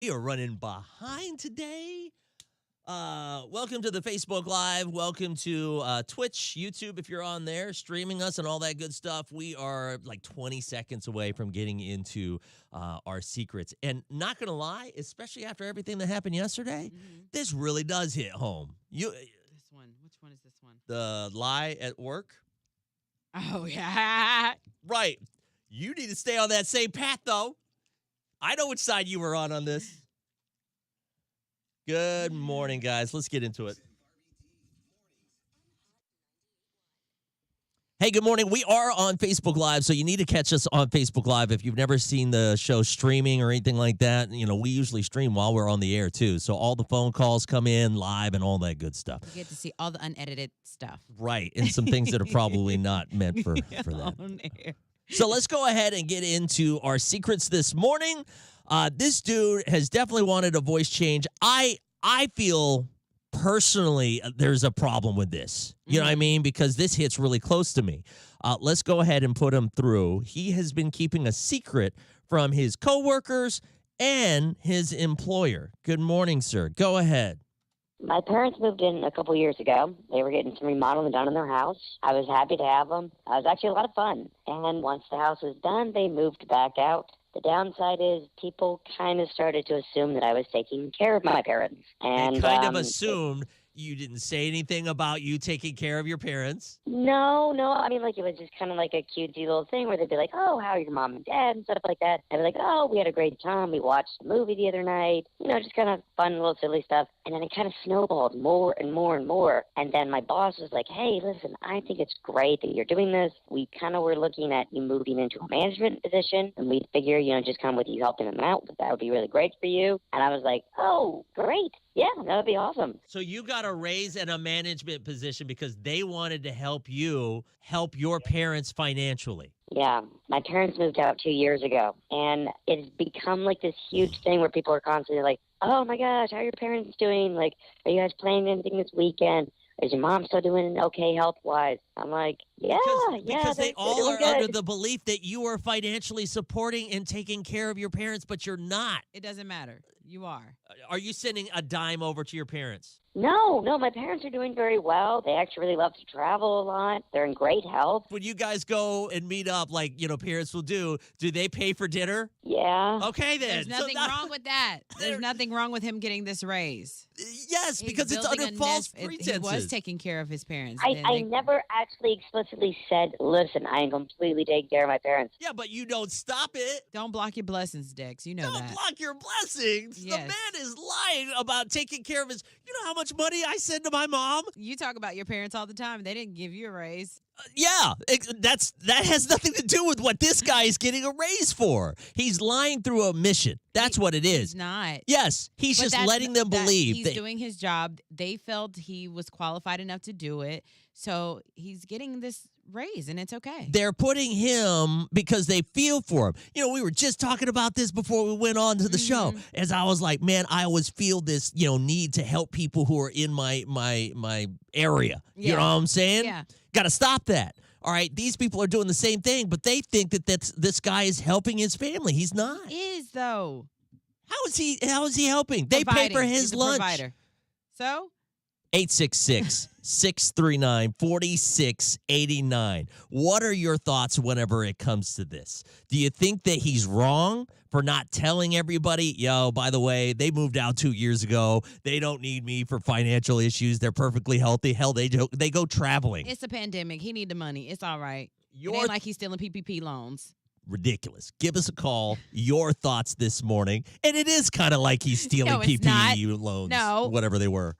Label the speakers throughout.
Speaker 1: We are running behind today. Welcome to the Facebook Live. Welcome to Twitch, YouTube, if you're on there, streaming us and all that good stuff. We are like 20 seconds away from getting into our secrets. And not going to lie, especially after everything that happened yesterday, this really does hit home.
Speaker 2: This one. Which one is this one?
Speaker 1: The lie at work.
Speaker 2: Oh, yeah.
Speaker 1: Right. You need to stay on that same path, though. I know which side you were on this. Good morning, guys. Let's get into it. Hey, good morning. We are on Facebook Live, so you need to catch us on Facebook Live. If you've never seen the show streaming or anything like that, we usually stream while we're on the air, too. So all the phone calls come in live and all that good stuff.
Speaker 2: You get to see all the unedited stuff.
Speaker 1: Right, and some things that are probably not meant for that.
Speaker 2: On air.
Speaker 1: So let's go ahead and get into our secrets this morning. This dude has definitely wanted a voice change. I feel personally there's a problem with this. You know what I mean? Because this hits really close to me. Let's go ahead and put him through. He has been keeping a secret from his coworkers and his employer. Good morning, sir. Go ahead.
Speaker 3: My parents moved in a couple years ago. They were getting some remodeling done in their house. I was happy to have them. It was actually a lot of fun. And once the house was done, they moved back out. The downside is people kind of started to assume that I was taking care of my parents. And
Speaker 1: They kind of assumed you didn't say anything about you taking care of your parents.
Speaker 3: No. I mean, it was just kind of like a cutesy little thing where they'd be like, oh, how are your mom and dad and stuff like that. I'd be like, oh, we had a great time. We watched a movie the other night. Just kind of fun, little silly stuff. And then it kind of snowballed more and more and more. And then my boss was like, hey, listen, I think it's great that you're doing this. We kind of were looking at you moving into a management position. And we figure, just kind of with you helping them out, that would be really great for you. And I was like, oh, great. Yeah, that would be awesome.
Speaker 1: So you got a raise in a management position because they wanted to help you help your parents financially.
Speaker 3: Yeah, my parents moved out 2 years ago, and it's become like this huge thing where people are constantly like, oh my gosh, how are your parents doing? Like, are you guys planning anything this weekend? Is your mom still doing okay health-wise? I'm like,
Speaker 1: because they all are
Speaker 3: good.
Speaker 1: under the belief that you are financially supporting and taking care of your parents, but you're not.
Speaker 2: It doesn't matter. You are.
Speaker 1: Are you sending a dime over to your parents?
Speaker 3: No, my parents are doing very well. They actually really love to travel a lot. They're in great health.
Speaker 1: When you guys go and meet up like, parents will do they pay for dinner?
Speaker 3: Yeah.
Speaker 1: Okay, then.
Speaker 2: There's nothing wrong with that. There's nothing wrong with him getting this raise.
Speaker 1: Yes, because it's under false pretenses.
Speaker 2: He was taking care of his parents.
Speaker 3: I never actually explicitly said, listen, I am completely taking care of my parents.
Speaker 1: Yeah, but you don't stop it.
Speaker 2: Don't block your blessings, Dex. You know
Speaker 1: Don't
Speaker 2: that.
Speaker 1: block your blessings.
Speaker 2: Yes.
Speaker 1: The man is lying about taking care of his. You know how much money I send to my mom?
Speaker 2: You talk about your parents all the time. They didn't give you a raise.
Speaker 1: Yeah, that has nothing to do with what this guy is getting a raise for. He's lying through a mission. That's what it is.
Speaker 2: He's not.
Speaker 1: Yes, he's
Speaker 2: But
Speaker 1: just letting them believe
Speaker 2: he's doing his job. They felt he was qualified enough to do it, so he's getting this raise, and it's okay.
Speaker 1: They're putting him because they feel for him. We were just talking about this before we went on to the show. As I was like, man, I always feel this, need to help people who are in my area. You know what I'm saying?
Speaker 2: Yeah.
Speaker 1: Got to stop that. All right, these people are doing the same thing, but they think that this guy is helping his family. He's not.
Speaker 2: He is though.
Speaker 1: How is he helping? They pay for his
Speaker 2: He's a
Speaker 1: lunch.
Speaker 2: provider. So
Speaker 1: 866-639-4689. What are your thoughts whenever it comes to this? Do you think that he's wrong for not telling everybody, yo, by the way, they moved out 2 years ago. They don't need me for financial issues. They're perfectly healthy. Hell, they go traveling.
Speaker 2: it's a pandemic. He need the money. It's all right. It
Speaker 1: Your
Speaker 2: ain't like he's stealing PPP loans.
Speaker 1: ridiculous. Give us a call. Your thoughts this morning. And it is kind of like he's stealing
Speaker 2: No, it's
Speaker 1: PPE loans.
Speaker 2: No.
Speaker 1: Whatever they were.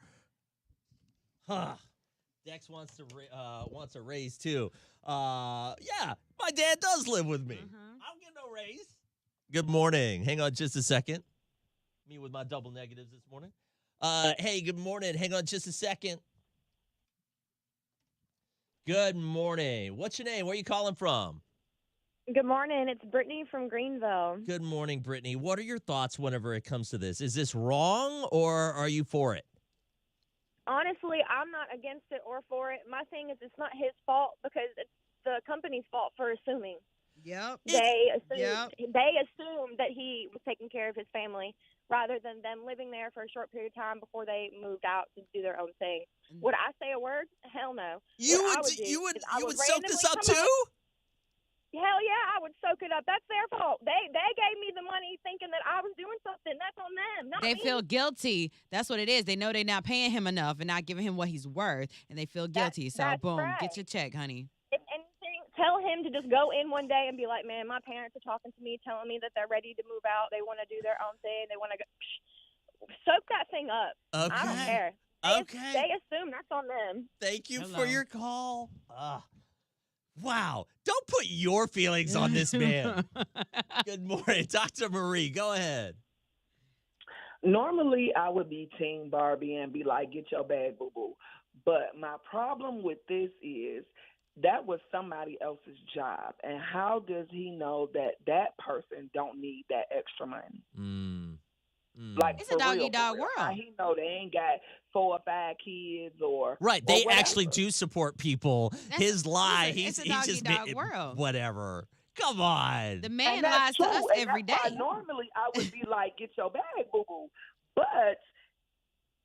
Speaker 1: Dex wants a raise too. Yeah, my dad does live with me. I don't get no raise. Good morning. Hang on just a second. Me with my double negatives this morning. Hey, good morning. Hang on just a second. Good morning. What's your name? Where are you calling from?
Speaker 4: Good morning. It's Brittany from Greenville.
Speaker 1: Good morning, Brittany. What are your thoughts whenever it comes to this? Is this wrong or are you for it?
Speaker 4: Honestly, I'm not against it or for it. My thing is it's not his fault because it's the company's fault for assuming.
Speaker 2: Yep.
Speaker 4: They
Speaker 2: Yep.
Speaker 4: assumed that he was taking care of his family rather than them living there for a short period of time before they moved out to do their own thing. Would I say a word? Hell no.
Speaker 1: You
Speaker 4: What I
Speaker 1: would
Speaker 4: do
Speaker 1: you would
Speaker 4: is I
Speaker 1: you
Speaker 4: would
Speaker 1: would soak this up
Speaker 4: randomly come
Speaker 1: too?
Speaker 4: up- Hell yeah, I would soak it up. That's their fault. They gave me the money thinking that I was doing something. That's on them, not
Speaker 2: They
Speaker 4: me.
Speaker 2: feel guilty. That's what it is. They know they're not paying him enough and not giving him what he's worth, and they feel guilty. So,
Speaker 4: that's
Speaker 2: boom,
Speaker 4: right.
Speaker 2: get your check, honey.
Speaker 4: If anything, tell him to just go in one day and be like, man, my parents are talking to me, telling me that they're ready to move out. They want to do their own thing. They want to go. Soak that thing up.
Speaker 1: Okay.
Speaker 4: I don't care.
Speaker 1: Okay.
Speaker 4: They assume that's on them.
Speaker 1: Thank you
Speaker 2: Hello.
Speaker 1: for your call. Wow. Don't put your feelings on this man. Good morning, Dr. Marie. Go ahead.
Speaker 5: Normally, I would be Team Barbie and be like, get your bag, boo-boo. But my problem with this is that was somebody else's job. And how does he know that that person don't need that extra money? Like,
Speaker 2: It's a
Speaker 5: for real,
Speaker 2: dog-eat-dog
Speaker 5: for real. How
Speaker 2: world.
Speaker 5: he know they ain't got 4 or 5 kids or
Speaker 1: Right.
Speaker 5: or
Speaker 1: They
Speaker 5: whatever.
Speaker 1: actually do support people. His lie,
Speaker 2: it's a
Speaker 1: he's just
Speaker 2: dog-eat-dog world.
Speaker 1: whatever. Come on.
Speaker 2: The man
Speaker 5: And
Speaker 2: lies
Speaker 5: that's
Speaker 2: to
Speaker 5: true,
Speaker 2: us
Speaker 5: and
Speaker 2: every
Speaker 5: that's why
Speaker 2: day.
Speaker 5: normally, I would be like, get your bag, boo-boo. But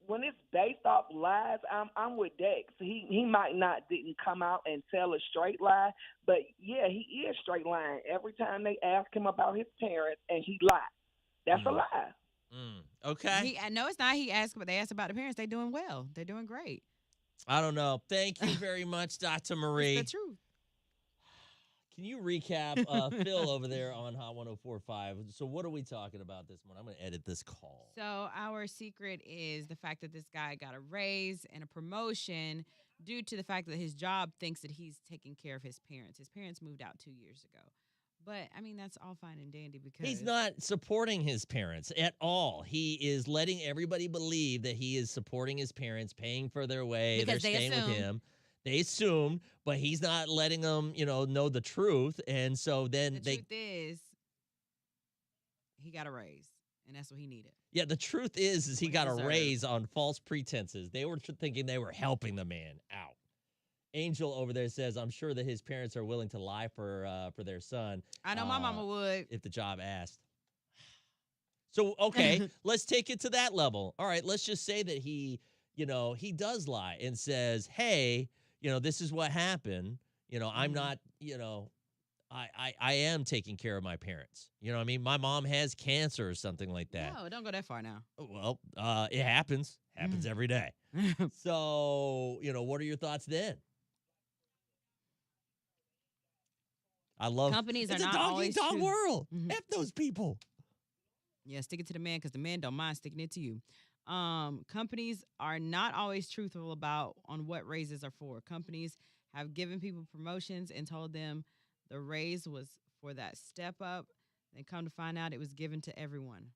Speaker 5: when it's based off lies, I'm with Dex. He might not didn't come out and tell a straight lie, but yeah, he is straight lying. Every time they ask him about his parents, and he lied. That's a lie.
Speaker 1: Okay.
Speaker 2: No, it's not. They asked about the parents. They're doing well. They're doing great.
Speaker 1: I don't know. Thank you very much, Dr. Marie.
Speaker 2: It's the truth.
Speaker 1: Can you recap Phil over there on Hot 104.5? So what are we talking about this morning? I'm going to edit this call.
Speaker 2: So our secret is the fact that this guy got a raise and a promotion due to the fact that his job thinks that he's taking care of his parents. His parents moved out 2 years ago. But, I mean, that's all fine and dandy because
Speaker 1: He's not supporting his parents at all. He is letting everybody believe that he is supporting his parents, paying for their way.
Speaker 2: Because
Speaker 1: They're
Speaker 2: they
Speaker 1: staying with
Speaker 2: assume.
Speaker 1: him. They assumed, but he's not letting them, know the truth. And so then
Speaker 2: the truth is he got a raise, and that's what he needed.
Speaker 1: yeah, the truth is he
Speaker 2: What he
Speaker 1: got a
Speaker 2: deserved.
Speaker 1: raise on false pretenses. They were thinking they were helping the man out. Angel over there says, I'm sure that his parents are willing to lie for their son.
Speaker 2: I know my mama would.
Speaker 1: If the job asked. So, okay, let's take it to that level. All right, let's just say that he does lie and says, hey, this is what happened. I'm not, I am taking care of my parents. You know what I mean? My mom has cancer or something like that.
Speaker 2: No, don't go that far now.
Speaker 1: Well, it happens. Happens every day. So, what are your thoughts then? I love
Speaker 2: Companies
Speaker 1: it's
Speaker 2: are
Speaker 1: a
Speaker 2: not always
Speaker 1: dog
Speaker 2: true.
Speaker 1: world.
Speaker 2: Mhm.
Speaker 1: F those people.
Speaker 2: Yeah, stick it to the man because the man don't mind sticking it to you. Companies are not always truthful about on what raises are for. Companies have given people promotions and told them the raise was for that step up. Then come to find out it was given to everyone.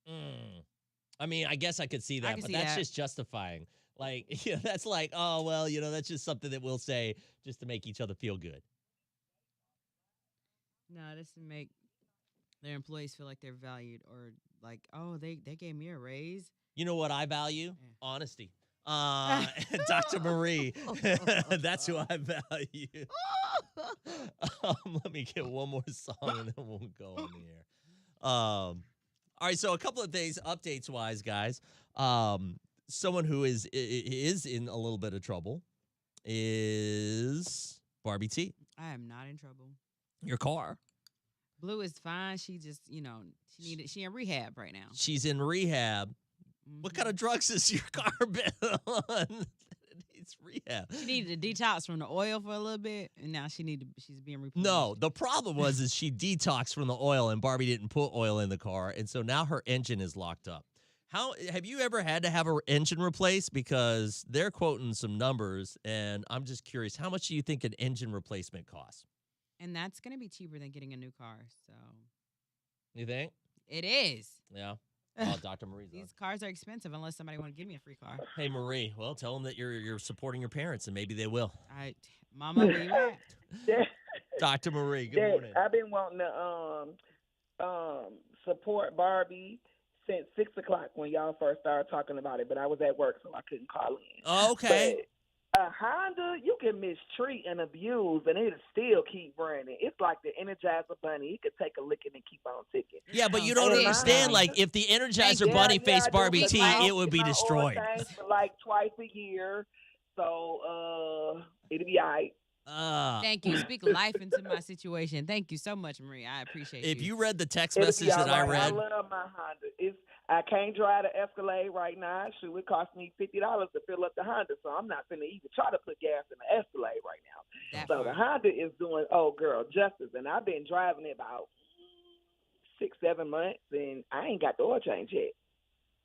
Speaker 1: I mean, I guess I could see that,
Speaker 2: can
Speaker 1: but
Speaker 2: see
Speaker 1: that's
Speaker 2: that.
Speaker 1: just justifying. Like, that's like, oh, well, that's just something that we'll say just to make each other feel good.
Speaker 2: No, that's to make their employees feel like they're valued or like, oh, they gave me a raise.
Speaker 1: You know what I value?
Speaker 2: Yeah.
Speaker 1: Honesty. Dr. Marie, that's who I value. Let me get one more song and then we'll go on the air. All right, so a couple of things, updates-wise, guys. Someone who is in a little bit of trouble is Barbie T.
Speaker 2: I am not in trouble.
Speaker 1: Your car.
Speaker 2: Blue is fine. She just, she in rehab right now.
Speaker 1: She's in rehab. What kind of drugs is your car been on? It's rehab.
Speaker 2: She needed to detox from the oil for a little bit, and now she's being replenished.
Speaker 1: No, the problem is she detoxed from the oil, and Barbie didn't put oil in the car, and so now her engine is locked up. How have you ever had to have her engine replaced? Because they're quoting some numbers, and I'm just curious, how much do you think an engine replacement costs?
Speaker 2: And that's going to be cheaper than getting a new car. So
Speaker 1: You think?
Speaker 2: it is.
Speaker 1: Yeah. Oh, Dr. Marie's on.
Speaker 2: These cars are expensive unless somebody want to give me a free car.
Speaker 1: Hey, Marie. Well, tell them that you're supporting your parents, and maybe they will.
Speaker 2: Mama, where you at?
Speaker 1: Dr. Marie, good
Speaker 5: Dex,
Speaker 1: morning.
Speaker 5: I've been wanting to support Barbie since 6 o'clock when y'all first started talking about it, but I was at work, so I couldn't call in.
Speaker 1: Oh, okay.
Speaker 5: A Honda, you can mistreat and abuse, and it'll still keep running. It's like the Energizer Bunny. It could take a licking and keep on ticking.
Speaker 1: Yeah, but you don't
Speaker 5: And
Speaker 1: understand.
Speaker 5: mine-
Speaker 1: Like, if the Energizer
Speaker 5: Yeah,
Speaker 1: Bunny
Speaker 5: yeah,
Speaker 1: faced
Speaker 5: I do,
Speaker 1: Barbie
Speaker 5: but
Speaker 1: T,
Speaker 5: I
Speaker 1: it would be
Speaker 5: get my oil
Speaker 1: destroyed.
Speaker 5: changed for like twice a year, so it'll be all right.
Speaker 2: Thank you. Speak life into my situation. Thank you so much, Marie. I appreciate
Speaker 1: If
Speaker 2: you.
Speaker 1: you read the text
Speaker 5: It'll
Speaker 1: message
Speaker 5: be all
Speaker 1: that I
Speaker 5: right.
Speaker 1: read,
Speaker 5: I love my Honda. I can't drive the Escalade right now. Shoot, it cost me $50 to fill up the Honda, so I'm not finna even try to put gas in the Escalade right now.
Speaker 2: That
Speaker 5: So the
Speaker 2: part.
Speaker 5: Honda is doing justice, and I've been driving it about 6-7 months, and I ain't got the oil change yet.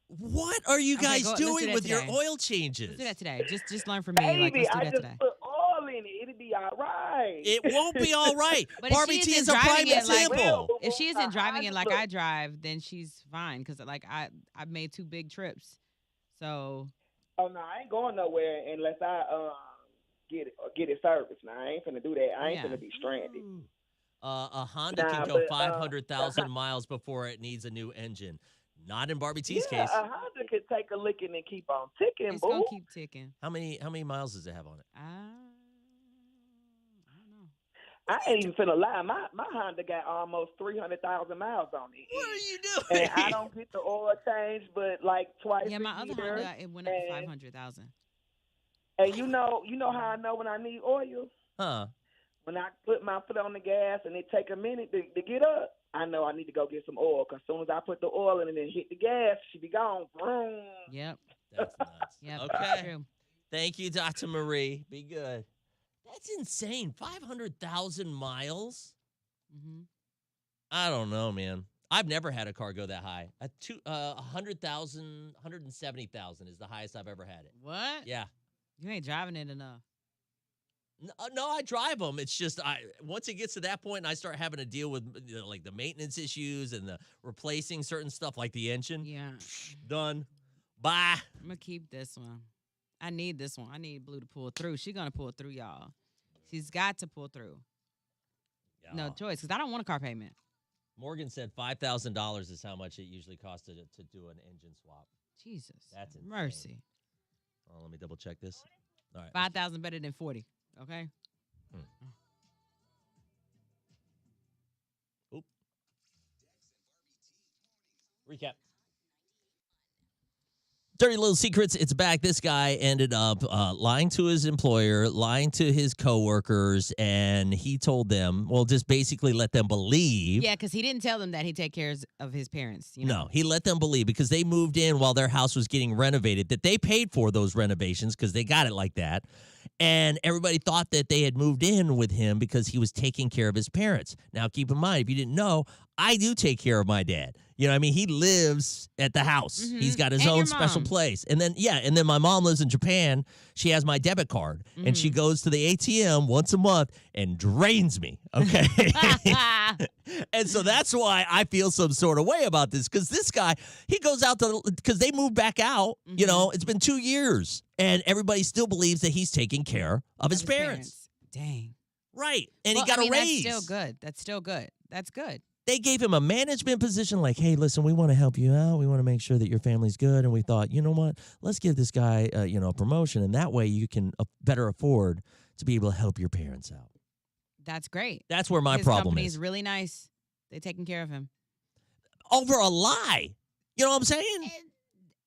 Speaker 1: what are you
Speaker 2: Okay,
Speaker 1: guys
Speaker 2: let's do
Speaker 1: doing
Speaker 2: that
Speaker 1: with your
Speaker 2: today.
Speaker 1: oil changes?
Speaker 2: Let's do that today. Just learn from me.
Speaker 5: Baby,
Speaker 2: Like, let's do
Speaker 5: I
Speaker 2: that
Speaker 5: just
Speaker 2: today.
Speaker 5: put oil in it. It'll be all right.
Speaker 1: It won't be all right.
Speaker 2: But if
Speaker 1: Barbie
Speaker 2: she
Speaker 1: T
Speaker 2: isn't
Speaker 1: is a prime
Speaker 2: driving it like-
Speaker 1: example.
Speaker 2: If she isn't driving it like
Speaker 5: Look,
Speaker 2: I drive, then she's fine. Because like I've made 2 big trips, so
Speaker 5: Oh no, I ain't going nowhere unless I get it serviced. Now I ain't finna do that. I ain't
Speaker 2: Yeah.
Speaker 5: finna be stranded.
Speaker 1: A Honda
Speaker 5: Nah,
Speaker 1: can go
Speaker 5: but,
Speaker 1: 500,000 miles before it needs a new engine. Not in Barbie T's
Speaker 5: Yeah,
Speaker 1: case.
Speaker 5: a Honda could take a licking and keep on ticking,
Speaker 2: it's
Speaker 5: boo.
Speaker 2: gonna keep ticking.
Speaker 1: How many miles does it have on it?
Speaker 2: I don't know.
Speaker 5: I ain't even finna lie. My Honda got almost 300,000 miles on it.
Speaker 1: What are you doing?
Speaker 5: And I don't get the oil change, but like twice
Speaker 2: Yeah,
Speaker 5: a
Speaker 2: my other
Speaker 5: year.
Speaker 2: Honda it went up to
Speaker 5: and-
Speaker 2: 500,000.
Speaker 5: And you know how I know when I need oil?
Speaker 1: Huh?
Speaker 5: When I put my foot on the gas and it take a minute to get up, I know I need to go get some oil. Because as soon as I put the oil in and then hit the gas, she be gone. Vroom.
Speaker 2: Yep.
Speaker 1: That's nuts.
Speaker 2: Yep.
Speaker 1: Okay.
Speaker 2: True.
Speaker 1: Thank you, Dr. Marie. Be good. That's insane. 500,000 miles?
Speaker 2: Mm-hmm.
Speaker 1: I don't know, man. I've never had a car go that high. 100,000, 170,000 is the highest I've ever had it.
Speaker 2: What?
Speaker 1: Yeah.
Speaker 2: You ain't driving it enough.
Speaker 1: No, I drive them. It's just once it gets to that point and I start having to deal with like the maintenance issues and the replacing certain stuff like the engine,
Speaker 2: Yeah.
Speaker 1: done. Bye.
Speaker 2: I'm gonna keep this one. I need this one. I need Blue to pull through. She's gonna pull through, y'all. She's got to pull through. No
Speaker 1: Yeah.
Speaker 2: choice, because I don't want a car payment.
Speaker 1: Morgan said $5,000 is how much it usually costs to do an engine swap.
Speaker 2: Jesus.
Speaker 1: That's insane.
Speaker 2: mercy.
Speaker 1: Oh, let me double check this. All right.
Speaker 2: 5,000 better than 40. Okay.
Speaker 1: Recap. Dirty Little Secrets, it's back. This guy ended up lying to his employer, lying to his coworkers, and he told them, well, just basically let them believe.
Speaker 2: Yeah, because he didn't tell them that he'd take care of his parents. You know?
Speaker 1: No, he let them believe because they moved in while their house was getting renovated, that they paid for those renovations because they got it like that. And everybody thought that they had moved in with him because he was taking care of his parents. Now, keep in mind, if you didn't know, I do take care of my dad. You know what I mean? He lives at the house.
Speaker 2: Mhm.
Speaker 1: He's got his
Speaker 2: And
Speaker 1: own
Speaker 2: your
Speaker 1: special
Speaker 2: mom.
Speaker 1: place. And then my mom lives in Japan. She has my debit card. And she
Speaker 2: Mhm.
Speaker 1: goes to the ATM once a month and drains me. Okay. And so that's why I feel some sort of way about this. Because this guy, he goes out because they moved back out. You know, it's been 2 years. And everybody still believes that he's taking care of his parents.
Speaker 2: Dang.
Speaker 1: Right. And
Speaker 2: Well,
Speaker 1: he got
Speaker 2: I mean,
Speaker 1: a raise.
Speaker 2: That's still good. That's good.
Speaker 1: They gave him a management position like, hey, listen, we want to help you out. We want to make sure that your family's good. And we thought, you know what? Let's give this guy, a promotion. And that way you can better afford to be able to help your parents out.
Speaker 2: That's great.
Speaker 1: That's where my
Speaker 2: His
Speaker 1: problem
Speaker 2: company's
Speaker 1: is.
Speaker 2: really nice. They're taking care of him.
Speaker 1: Over a lie. You know what I'm saying?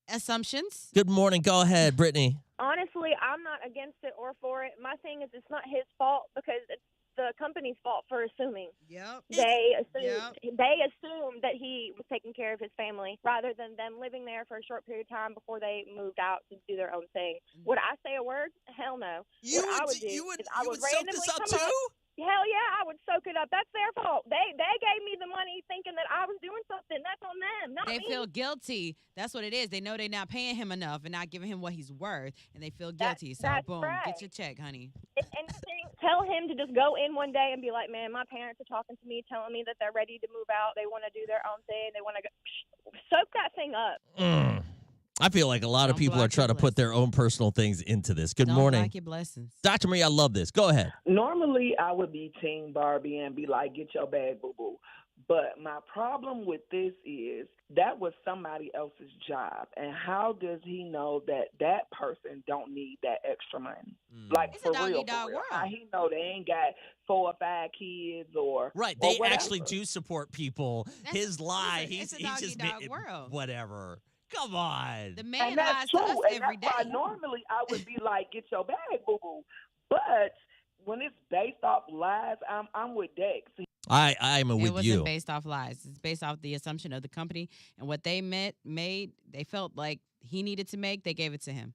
Speaker 2: Assumptions.
Speaker 1: Good morning. Go ahead, Brittany.
Speaker 4: Honestly, I'm not against it or for it. My thing is, it's not his fault because it's the company's fault for assuming.
Speaker 2: Yep.
Speaker 4: They assumed that he was taking care of his family rather than them living there for a short period of time before they moved out to do their own thing. Would I say a word? Hell no. What I would do is I would
Speaker 1: soak
Speaker 4: randomly
Speaker 1: this up
Speaker 4: come
Speaker 1: too?
Speaker 4: up. Hell yeah, I would soak it up. That's their fault. They gave me the money thinking that I was doing something. That's on them, not
Speaker 2: They
Speaker 4: me.
Speaker 2: feel guilty. That's what it is. They know they're not paying him enough and not giving him what he's worth, and they feel guilty. So
Speaker 4: that's
Speaker 2: boom,
Speaker 4: right.
Speaker 2: get your check, honey.
Speaker 4: If anything, tell him to just go in one day and be like, man, my parents are talking to me, telling me that they're ready to move out. They want to do their own thing. They want to go. Soak that thing up.
Speaker 1: I feel like a lot of
Speaker 2: Don't
Speaker 1: people are
Speaker 2: block your
Speaker 1: trying to put their own personal things into this. Good
Speaker 2: Don't
Speaker 1: morning.
Speaker 2: block your blessings.
Speaker 1: Dr. Marie, I love this. Go ahead.
Speaker 5: Normally, I would be Team Barbie and be like, get your bag, boo-boo. But my problem with this is that was somebody else's job. And how does he know that that person don't need that extra money? Like,
Speaker 2: It's
Speaker 5: for
Speaker 2: a doggy
Speaker 5: real,
Speaker 2: dog
Speaker 5: for real.
Speaker 2: world.
Speaker 5: How he know they ain't got 4 or 5 kids or
Speaker 1: Right.
Speaker 5: or
Speaker 1: They
Speaker 5: whatever.
Speaker 1: actually do support people. His lie,
Speaker 2: it's a
Speaker 1: he's
Speaker 2: doggy
Speaker 1: just
Speaker 2: dog world.
Speaker 1: whatever. Come on.
Speaker 2: The man
Speaker 5: And
Speaker 2: lies
Speaker 5: that's
Speaker 2: to
Speaker 5: true.
Speaker 2: us
Speaker 5: And
Speaker 2: every
Speaker 5: that's why
Speaker 2: day.
Speaker 5: normally I would be like, get your bag, boo-boo. But when it's based off lies, I'm with Dex.
Speaker 1: I'm
Speaker 2: It
Speaker 1: with
Speaker 2: wasn't
Speaker 1: you.
Speaker 2: based off lies. It's based off the assumption of the company and what they made. They felt like he needed to make. They gave it to him.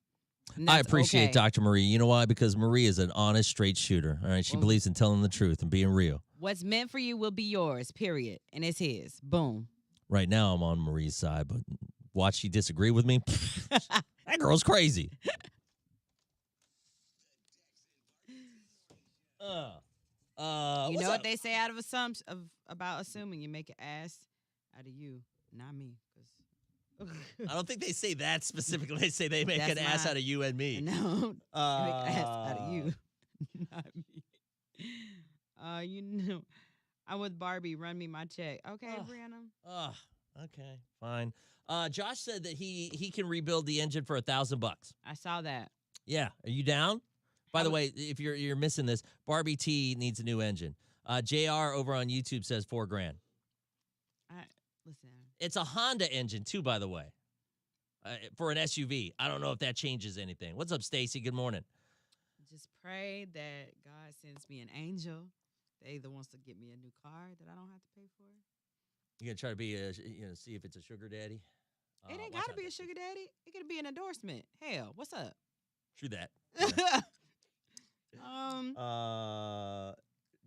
Speaker 2: And
Speaker 1: I
Speaker 2: that's
Speaker 1: appreciate
Speaker 2: okay.
Speaker 1: Dr. Marie. You know why? Because Marie is an honest, straight shooter. All right. She
Speaker 2: Well-
Speaker 1: believes in telling the truth and being real.
Speaker 2: What's meant for you will be yours, period. And it's his. Boom.
Speaker 1: Right now, I'm on Marie's side, but watch she disagree with me. That girl's crazy.
Speaker 2: You
Speaker 1: what's
Speaker 2: know what
Speaker 1: up?
Speaker 2: they say out of about assuming you make an ass out of you, not me. 'Cause
Speaker 1: I don't think they say that specifically. They say they make
Speaker 2: That's
Speaker 1: an ass
Speaker 2: my-
Speaker 1: out of you and me.
Speaker 2: no, I make an ass out of you, not me. You know, I'm with Barbie. Run me my check, okay,
Speaker 1: Ugh.
Speaker 2: Brianna.
Speaker 1: Oh, okay, fine. Josh said that he can rebuild the engine for $1,000.
Speaker 2: I saw that.
Speaker 1: Yeah, are you down? By
Speaker 2: How
Speaker 1: the
Speaker 2: mu-
Speaker 1: way, if you're missing this, Barbie T needs a new engine. JR over on YouTube says $4,000.
Speaker 2: Listen,
Speaker 1: It's a Honda engine too, by the way, for an SUV. I don't know if that changes anything. What's up, Stacy? Good morning.
Speaker 2: just pray that God sends me an angel that either wants to get me a new car that I don't have to pay for.
Speaker 1: You gonna try to be see if it's a sugar daddy?
Speaker 2: It ain't
Speaker 1: Watch
Speaker 2: got to
Speaker 1: out,
Speaker 2: be a
Speaker 1: Dexter.
Speaker 2: sugar daddy. It could be an endorsement. Hell, what's up?
Speaker 1: True that.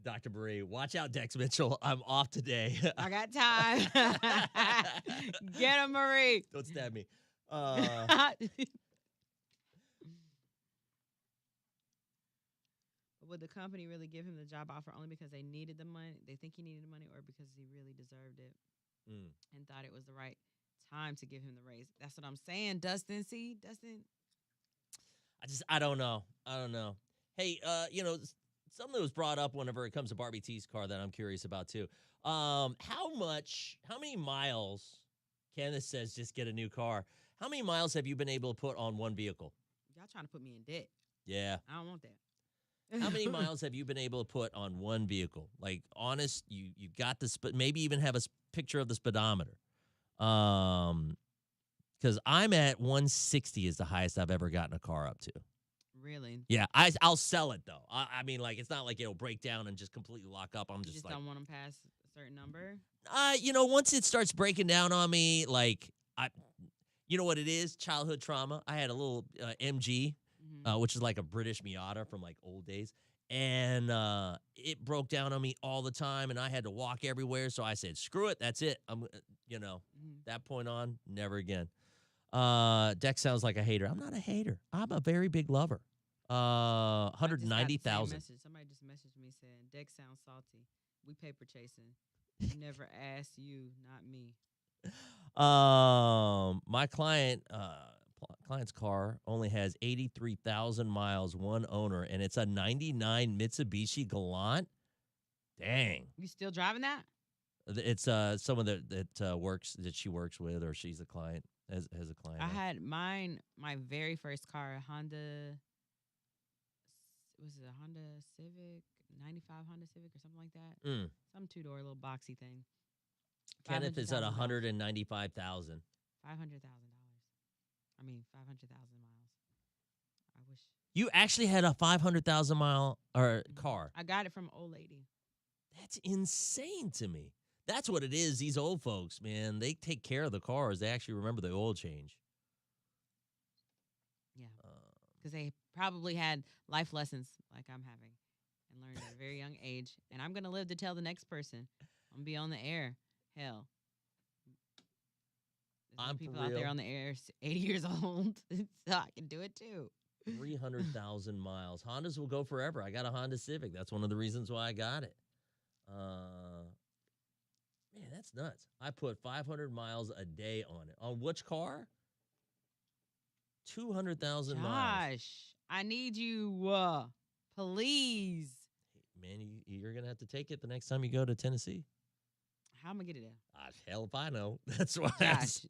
Speaker 1: Dr. Marie, watch out, Dex Mitchell. I'm off today.
Speaker 2: I got time. Get him, Marie.
Speaker 1: Don't stab me.
Speaker 2: Would the company really give him the job offer only because they needed the money? They think he needed the money, or because he really deserved it and thought it was the right time to give him the raise? That's what I'm saying, Dustin. See, Dustin.
Speaker 1: I don't know. Hey, something that was brought up whenever it comes to Barbie T's car that I'm curious about too. How many miles, Kenneth says just get a new car. How many miles have you been able to put on one vehicle?
Speaker 2: Y'all trying to put me in debt.
Speaker 1: Yeah.
Speaker 2: I don't want that.
Speaker 1: How many miles have you been able to put on one vehicle? Like, honest, you got this, but maybe even have a picture of the speedometer. Because I'm at 160 is the highest I've ever gotten a car up to.
Speaker 2: Really?
Speaker 1: Yeah, I'll sell it though. I mean, like, it's not like it'll break down and just completely lock up. I'm
Speaker 2: You
Speaker 1: just
Speaker 2: just
Speaker 1: like,
Speaker 2: don't want them past a certain number?
Speaker 1: once it starts breaking down on me, like, you know what it is? Childhood trauma. I had a little MG. Which is like a British Miata from like old days. And it broke down on me all the time, and I had to walk everywhere. So I said, screw it. That's it. That point on, never again. Dex sounds like a hater. I'm not a hater. I'm a very big lover.
Speaker 2: I just got the same
Speaker 1: 190,000.
Speaker 2: message. Somebody just messaged me saying, Dex sounds salty. We paper chasing. You never asked you, not me.
Speaker 1: My client's car only has 83,000 miles, one owner, and it's a 99 Mitsubishi Galant. Dang.
Speaker 2: You still driving that?
Speaker 1: It's someone that she works with, or she's a client, as a client.
Speaker 2: I had my very first car, Honda. Was it a Honda Civic, 95 Honda Civic or something like that? Some two-door little boxy thing.
Speaker 1: Kenneth is at
Speaker 2: 500,000.
Speaker 1: 195,000.
Speaker 2: $500,000. I mean, 500,000 miles. I wish.
Speaker 1: You actually had a 500,000 mile car.
Speaker 2: I got it from an old lady.
Speaker 1: That's insane to me. That's what it is. These old folks, man, they take care of the cars. They actually remember the oil change.
Speaker 2: Yeah. Because they probably had life lessons like I'm having and learned at a very young age. And I'm going to live to tell the next person. I'm going to be on the air. Hell. There's
Speaker 1: I'm
Speaker 2: people
Speaker 1: for
Speaker 2: out there
Speaker 1: real.
Speaker 2: on the air 80 years old. So I can do it too.
Speaker 1: 300,000 miles. Hondas will go forever. I got a Honda Civic. That's one of the reasons why I got it. Man, that's nuts. I put 500 miles a day on it. On which car? 200,000 miles.
Speaker 2: Josh, I need you. Please.
Speaker 1: Man, you're going to have to take it the next time you go to Tennessee.
Speaker 2: How am I gonna get it there?
Speaker 1: Hell if I know. That's why.
Speaker 2: Gosh,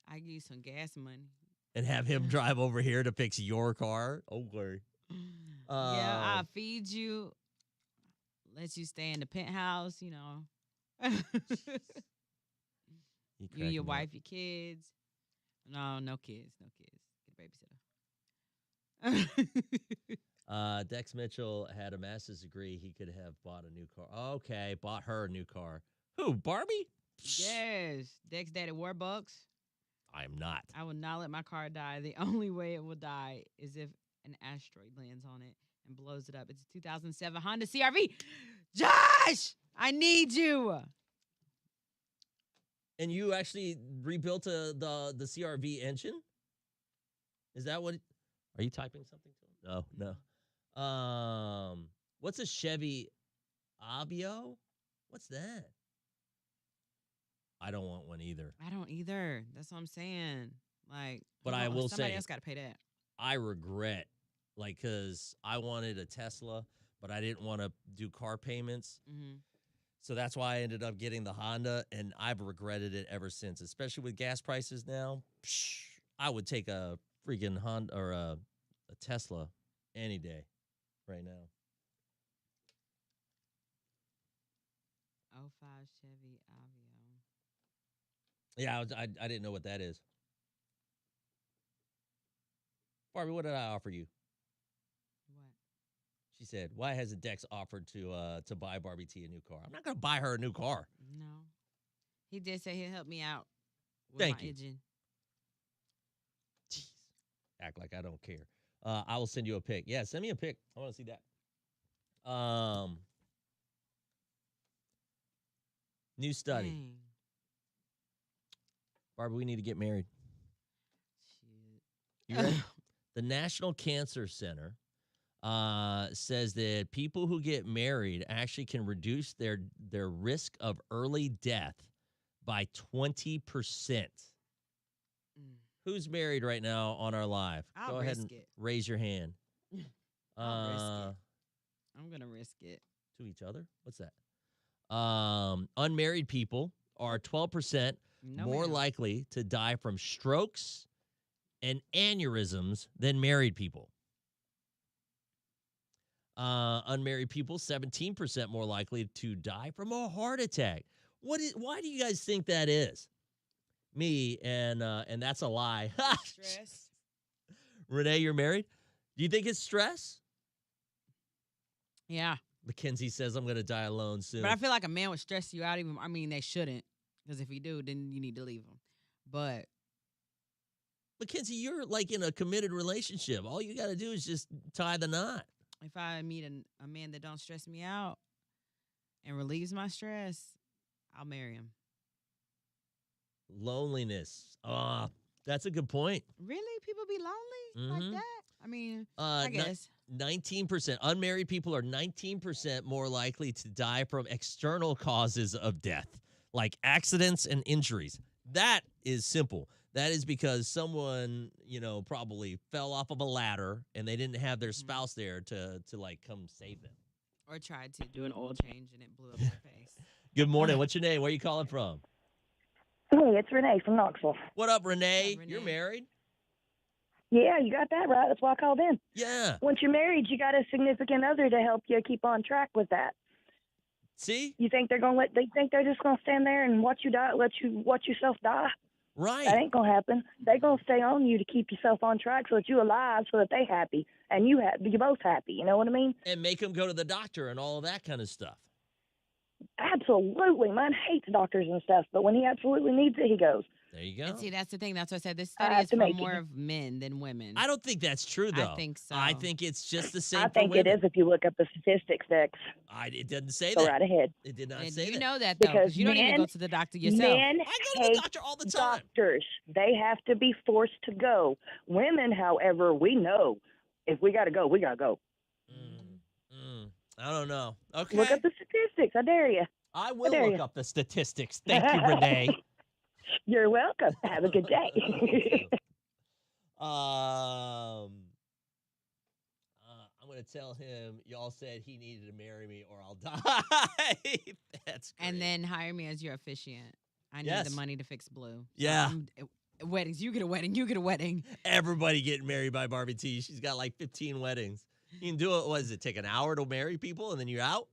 Speaker 2: I give you some gas money.
Speaker 1: And have him drive over here to fix your car. Okay.
Speaker 2: Yeah, I'll feed you. Let you stay in the penthouse. You and your wife, your kids. No kids. Get a babysitter.
Speaker 1: Dex Mitchell had a master's degree. He could have bought a new car. Okay, bought her a new car. Who, Barbie?
Speaker 2: Yes. Dex Daddy Warbucks.
Speaker 1: I am not.
Speaker 2: I will not let my car die. The only way it will die is if an asteroid lands on it and blows it up. It's a 2007 Honda CR-V. Josh, I need you.
Speaker 1: And you actually rebuilt the CR-V engine? Is that what? Are you typing something to him? No. What's a Chevy Aveo? What's that? I don't want one either.
Speaker 2: I don't either. That's what I'm saying. Like,
Speaker 1: but I will
Speaker 2: somebody
Speaker 1: say,
Speaker 2: else got to pay that.
Speaker 1: I regret, because I wanted a Tesla, but I didn't want to do car payments.
Speaker 2: Mm-hmm.
Speaker 1: So that's why I ended up getting the Honda, and I've regretted it ever since, especially with gas prices now. I would take a freaking Honda or a Tesla any day right now.
Speaker 2: 05 Chevy Aveo.
Speaker 1: Yeah, I didn't know what that is. Barbie, what did I offer you?
Speaker 2: What?
Speaker 1: She said, why hasn't Dex offered to buy Barbie T a new car? I'm not going to buy her a new car.
Speaker 2: No. He did say he'll help me out with
Speaker 1: Thank
Speaker 2: my
Speaker 1: you.
Speaker 2: engine.
Speaker 1: Jeez. Act like I don't care. I will send you a pic. Yeah, send me a pic. I want to see that. New study.
Speaker 2: Dang.
Speaker 1: Barbie, we need to get married.
Speaker 2: Shit.
Speaker 1: You ready? The National Cancer Center says that people who get married actually can reduce their risk of early death by 20%. Who's married right now on our live?
Speaker 2: I'll
Speaker 1: Go ahead and
Speaker 2: risk it.
Speaker 1: raise your hand.
Speaker 2: I'll risk it. I'm going to risk it.
Speaker 1: To each other? What's that? Unmarried people are 12% more likely to die from strokes and aneurysms than married people. Unmarried people, 17% more likely to die from a heart attack. Why do you guys think that is? Me, and that's a lie.
Speaker 2: Stress.
Speaker 1: Renee, you're married? Do you think it's stress?
Speaker 2: Yeah.
Speaker 1: Mackenzie says I'm going to die alone soon.
Speaker 2: But I feel like a man would stress you out even. I mean, they shouldn't. Because if you do, then you need to leave them. But
Speaker 1: Mackenzie, you're like in a committed relationship. All you got to do is just tie the knot.
Speaker 2: if I meet a man that don't stress me out and relieves my stress, I'll marry him.
Speaker 1: Loneliness. That's a good point.
Speaker 2: Really? People be lonely like that? I mean, I guess.
Speaker 1: 19%. Unmarried people are 19% more likely to die from external causes of death, like accidents and injuries. That is simple. That is because someone, probably fell off of a ladder and they didn't have their spouse there to like come save them.
Speaker 2: Or tried to do an oil change and it blew up their face.
Speaker 1: Good morning. What's your name? Where are you calling from?
Speaker 6: Hey, it's Renee from Knoxville.
Speaker 1: What up, Renee?
Speaker 2: What's up, Renee?
Speaker 1: You're married?
Speaker 6: Yeah, you got that right. That's why I called in.
Speaker 1: Yeah.
Speaker 6: Once you're married, you got a significant other to help you keep on track with that.
Speaker 1: See?
Speaker 6: You think they're just gonna stand there and watch you die, let you watch yourself die?
Speaker 1: Right.
Speaker 6: That ain't gonna happen. They're gonna stay on you to keep yourself on track so that you're alive, so that they happy and you're both happy. You know what I mean?
Speaker 1: And make them go to the doctor and all of that kind of stuff.
Speaker 6: Absolutely. Mine hates doctors and stuff, but when he absolutely needs it, he goes.
Speaker 1: There you go.
Speaker 2: And see, that's the thing. That's why I said this study
Speaker 6: have
Speaker 2: is
Speaker 6: to
Speaker 2: for
Speaker 6: make
Speaker 2: more
Speaker 6: it.
Speaker 2: of men than women.
Speaker 1: I don't think that's true, though.
Speaker 2: I think so.
Speaker 1: I think it's just the same
Speaker 6: I
Speaker 1: for
Speaker 6: think it
Speaker 1: women.
Speaker 6: is if you look up the statistics, Dex.
Speaker 1: It didn't say
Speaker 6: Go
Speaker 1: that.
Speaker 6: right ahead.
Speaker 1: It did not
Speaker 2: And
Speaker 1: say
Speaker 2: you
Speaker 1: that.
Speaker 2: know that, though, because
Speaker 6: Because
Speaker 2: you don't even
Speaker 6: men-
Speaker 2: go to the doctor yourself.
Speaker 6: Men
Speaker 1: I go to
Speaker 6: hate
Speaker 1: the doctor all the time.
Speaker 6: doctors. They have to be forced to go. Women, however, we know if we got to go, we got to go.
Speaker 1: I don't know. Okay.
Speaker 6: Look up the statistics. I dare you.
Speaker 1: I will
Speaker 6: dare
Speaker 1: look
Speaker 6: you.
Speaker 1: up the statistics. Thank you, Renee.
Speaker 6: You're welcome. Have a good day.
Speaker 1: I'm going to tell him y'all said he needed to marry me or I'll die. That's great.
Speaker 2: And then hire me as your officiant. I need
Speaker 1: Yes.
Speaker 2: the money to fix Blue. So
Speaker 1: Yeah.
Speaker 2: Weddings. You get a wedding. You get a wedding.
Speaker 1: Everybody getting married by Barbie T. She's got like 15 weddings. You can do it. What does it take, an hour to marry people and then you're out?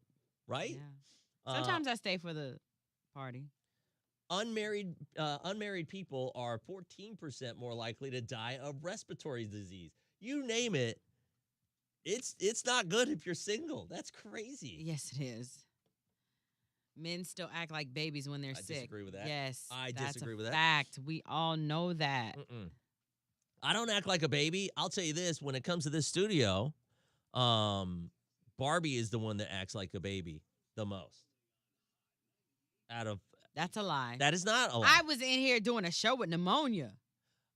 Speaker 1: Right?
Speaker 2: Yeah. Sometimes I stay for the party.
Speaker 1: Unmarried people are 14% more likely to die of respiratory disease. You name it. It's not good if you're single. That's crazy.
Speaker 2: Yes, it is. Men still act like babies when they're sick.
Speaker 1: I disagree with that.
Speaker 2: Yes,
Speaker 1: I
Speaker 2: that's
Speaker 1: disagree
Speaker 2: a
Speaker 1: with that.
Speaker 2: fact. We all know that.
Speaker 1: I don't act like a baby. I'll tell you this, when it comes to this studio, Barbie is the one that acts like a baby the most.
Speaker 2: That's a lie.
Speaker 1: That is not a lie.
Speaker 2: I was in here doing a show with pneumonia.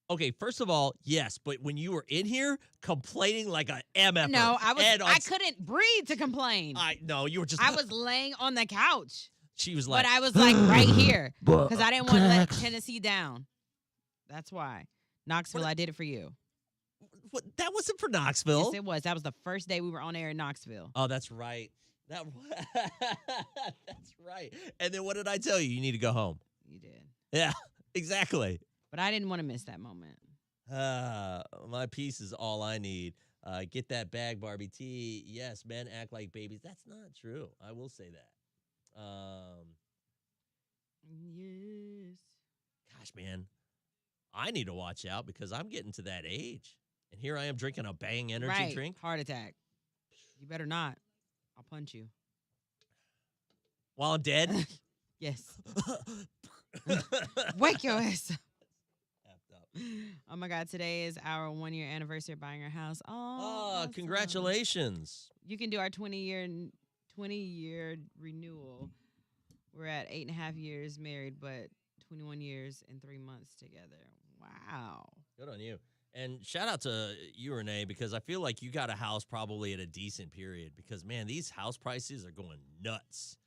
Speaker 1: Okay, first of all, yes, but when you were in here complaining like a MF.
Speaker 2: No, I couldn't breathe to complain.
Speaker 1: No, you were just.
Speaker 2: I was laying on the couch.
Speaker 1: She was like.
Speaker 2: But I was like right here because I didn't want to let Tennessee down. That's why. Knoxville, I did it for you.
Speaker 1: What? That wasn't for Knoxville.
Speaker 2: Yes, it was. That was the first day we were on air in Knoxville.
Speaker 1: Oh, that's right. That's right. And then what did I tell you? You need to go home.
Speaker 2: You did.
Speaker 1: Yeah, exactly.
Speaker 2: But I didn't want to miss that moment.
Speaker 1: My piece is all I need. Get that bag, Barbie T. Yes, men act like babies. That's not true. I will say that.
Speaker 2: Yes.
Speaker 1: Gosh, man. I need to watch out because I'm getting to that age. And here I am drinking a Bang energy drink.
Speaker 2: Heart attack. You better not. I'll punch you.
Speaker 1: While I'm dead?
Speaker 2: Yes. Wake your ass up.
Speaker 1: Up.
Speaker 2: Oh my God, today is our 1-year anniversary of buying our house. Oh, awesome.
Speaker 1: Congratulations.
Speaker 2: You can do our 20-year renewal. We're at 8.5 years married, but 21 years and 3 months together. Wow.
Speaker 1: Good on you. And shout out to you, Renee, because I feel like you got a house probably at a decent period because, man, these house prices are going nuts.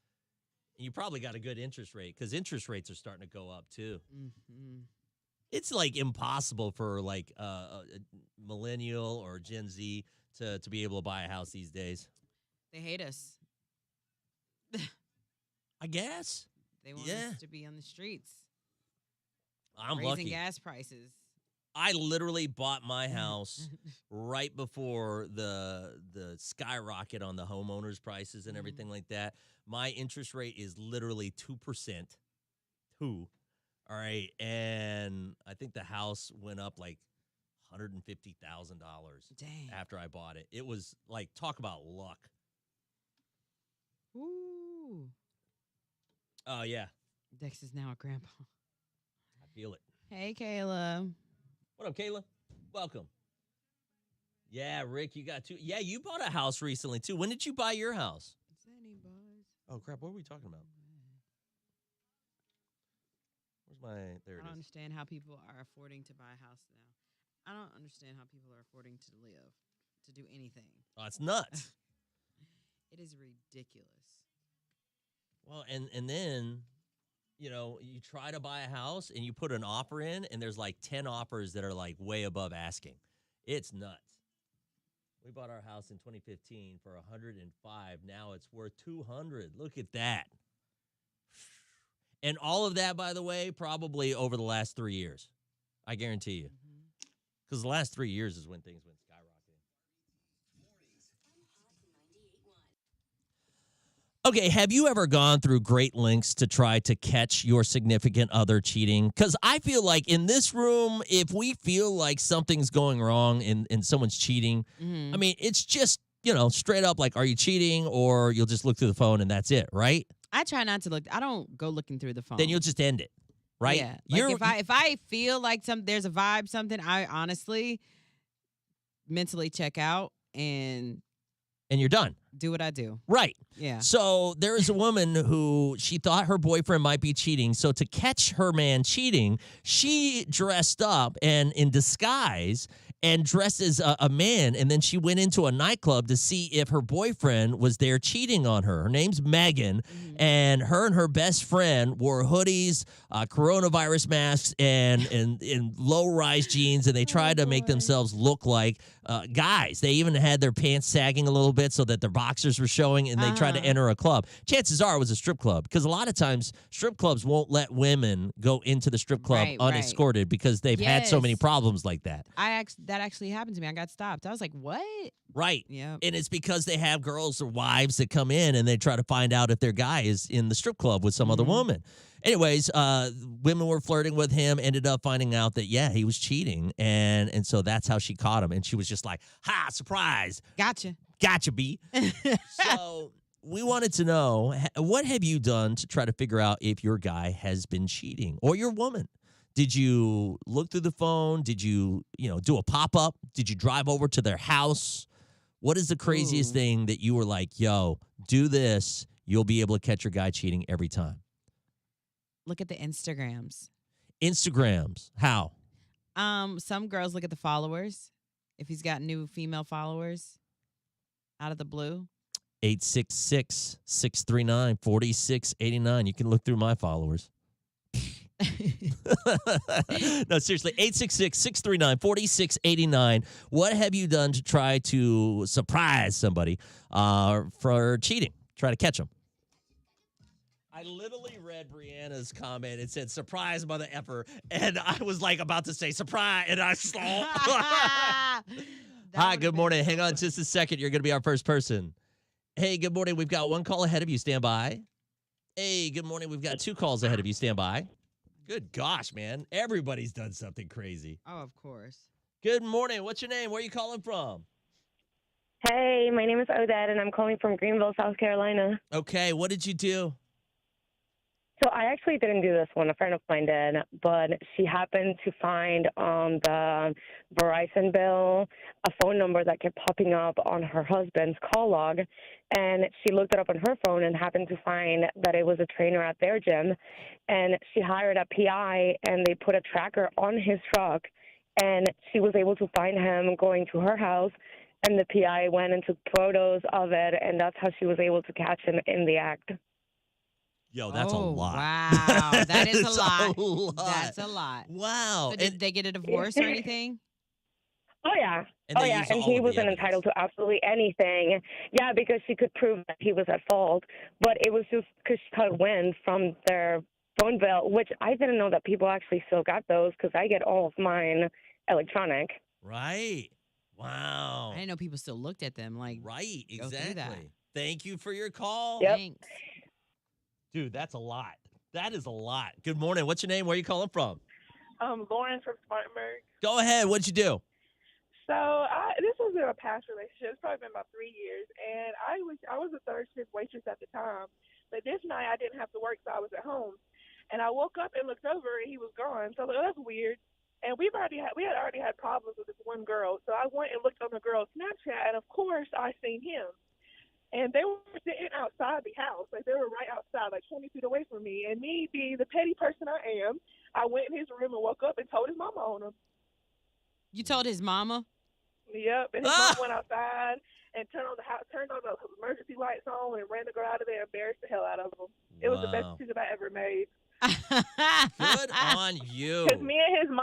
Speaker 1: And you probably got a good interest rate because interest rates are starting to go up too.
Speaker 2: Mm-hmm.
Speaker 1: It's like impossible for like a millennial or Gen Z to be able to buy a house these days.
Speaker 2: They hate us.
Speaker 1: I guess.
Speaker 2: They want us to be on the streets.
Speaker 1: I'm
Speaker 2: raising
Speaker 1: lucky.
Speaker 2: Gas prices.
Speaker 1: I literally bought my house right before the skyrocket on the homeowners prices and everything like that. My interest rate is literally 2%. All right. And I think the house went up like $150,000 after I bought it. It was like, talk about luck.
Speaker 2: Ooh.
Speaker 1: Oh, yeah.
Speaker 2: Dex is now a grandpa.
Speaker 1: I feel it.
Speaker 2: Hey, Kayla.
Speaker 1: What up, Kayla? Welcome. Yeah, Rick, you got two. Yeah, you bought a house recently, too. When did you buy your house? Oh, crap. What are we talking about? Where's my... There it is.
Speaker 2: I don't understand how people are affording to buy a house now. I don't understand how people are affording to live, to do anything.
Speaker 1: Oh, it's nuts.
Speaker 2: It is ridiculous.
Speaker 1: Well, and then, you know, you try to buy a house and you put an offer in and there's like 10 offers that are like way above asking. It's nuts. We bought our house in 2015 for $105. Now it's worth $200. Look at that. And all of that, by the way, probably over the last 3 years. I guarantee you. Because the last 3 years is when things went skyrocketing. Okay, have you ever gone through great lengths to try to catch your significant other cheating? Because I feel like in this room, if we feel like something's going wrong and someone's cheating, I mean, it's just, you know, straight up like, are you cheating? Or you'll just look through the phone and that's it, right?
Speaker 2: I try not to look. I don't go looking through the phone.
Speaker 1: Then you'll just end it, right?
Speaker 2: Yeah. Like if I feel like there's a vibe, something, I honestly mentally check out and
Speaker 1: you're done.
Speaker 2: Do what I do.
Speaker 1: Right.
Speaker 2: Yeah.
Speaker 1: So there is a woman who she thought her boyfriend might be cheating. So to catch her man cheating, she dressed up and in disguise and dressed as a man. And then she went into a nightclub to see if her boyfriend was there cheating on her. Her name's Megan, and her best friend wore hoodies, coronavirus masks, and low-rise jeans, and they tried to make themselves look like guys. They even had their pants sagging a little bit so that their boxers were showing, and they tried to enter a club. Chances are it was a strip club, because a lot of times strip clubs won't let women go into the strip club unescorted because they've had so many problems like that.
Speaker 2: That actually happened to me. I got stopped. I was like, what?
Speaker 1: Right.
Speaker 2: Yeah.
Speaker 1: And it's because they have girls or wives that come in and they try to find out if their guy is in the strip club with some other woman. Anyways, women were flirting with him, ended up finding out that, yeah, he was cheating. And so that's how she caught him. And she was just like, ha, surprise.
Speaker 2: Gotcha.
Speaker 1: Gotcha, B. So we wanted to know, what have you done to try to figure out if your guy has been cheating or your woman? Did you look through the phone? Did you, do a pop-up? Did you drive over to their house? What is the craziest thing that you were like, yo, do this, you'll be able to catch your guy cheating every time?
Speaker 2: Look at the Instagrams.
Speaker 1: Instagrams. How?
Speaker 2: Some girls look at the followers. If he's got new female followers out of the blue.
Speaker 1: 866-639-4689. You can look through my followers. No, seriously, 866-639-4689. What have you done to try to surprise somebody for cheating? Try to catch them. I literally read Brianna's comment. It said, surprise, mother effer. And I was like about to say surprise, and I saw. Hi, good morning. Hang on just a second. You're going to be our first person. Hey, good morning. We've got one call ahead of you. Stand by. Hey, good morning. We've got two calls ahead of you. Stand by. Good gosh, man. Everybody's done something crazy.
Speaker 2: Oh, of course.
Speaker 1: Good morning. What's your name? Where are you calling from?
Speaker 7: Hey, my name is Odette, and I'm calling from Greenville, South Carolina.
Speaker 1: Okay, what did you do?
Speaker 7: So I actually didn't do this one. A friend of mine did, but she happened to find on the Verizon bill a phone number that kept popping up on her husband's call log, and she looked it up on her phone and happened to find that it was a trainer at their gym, and she hired a PI, and they put a tracker on his truck, and she was able to find him going to her house, and the PI went and took photos of it, and that's how she was able to catch him in the act.
Speaker 1: Yo, that's a lot.
Speaker 2: Wow, that is a lot. That's a lot.
Speaker 1: Wow.
Speaker 2: So did they get a divorce or anything?
Speaker 7: Oh, yeah.
Speaker 1: And
Speaker 7: And he wasn't entitled to absolutely anything. Yeah, because she could prove that he was at fault. But it was just because she caught wind from their phone bill, which I didn't know that people actually still got those because I get all of mine electronic.
Speaker 1: Right. Wow.
Speaker 2: I didn't know people still looked at them. Like,
Speaker 1: right,
Speaker 2: go through that.
Speaker 1: exactly. Thank you for your call.
Speaker 7: Yep.
Speaker 2: Thanks.
Speaker 1: Dude, that's a lot. That is a lot. Good morning. What's your name? Where are you calling from?
Speaker 8: Lauren from Spartanburg.
Speaker 1: Go ahead. What'd you do?
Speaker 8: So this was in a past relationship. It's probably been about 3 years, and I was a third shift waitress at the time. But this night I didn't have to work, so I was at home, and I woke up and looked over, and he was gone. So I was like, oh, that's weird. And we had already had problems with this one girl. So I went and looked on the girl's Snapchat, and of course I seen him. And they were sitting outside the house. Like, they were right outside, like 20 feet away from me. And me being the petty person I am, I went in his room and woke up and told his mama on him.
Speaker 2: You told his mama?
Speaker 8: Yep. And his mom went outside and turned on the emergency lights on and ran the girl out of there and embarrassed the hell out of him. It was the best decision I ever made.
Speaker 1: Good on you.
Speaker 8: Because me and his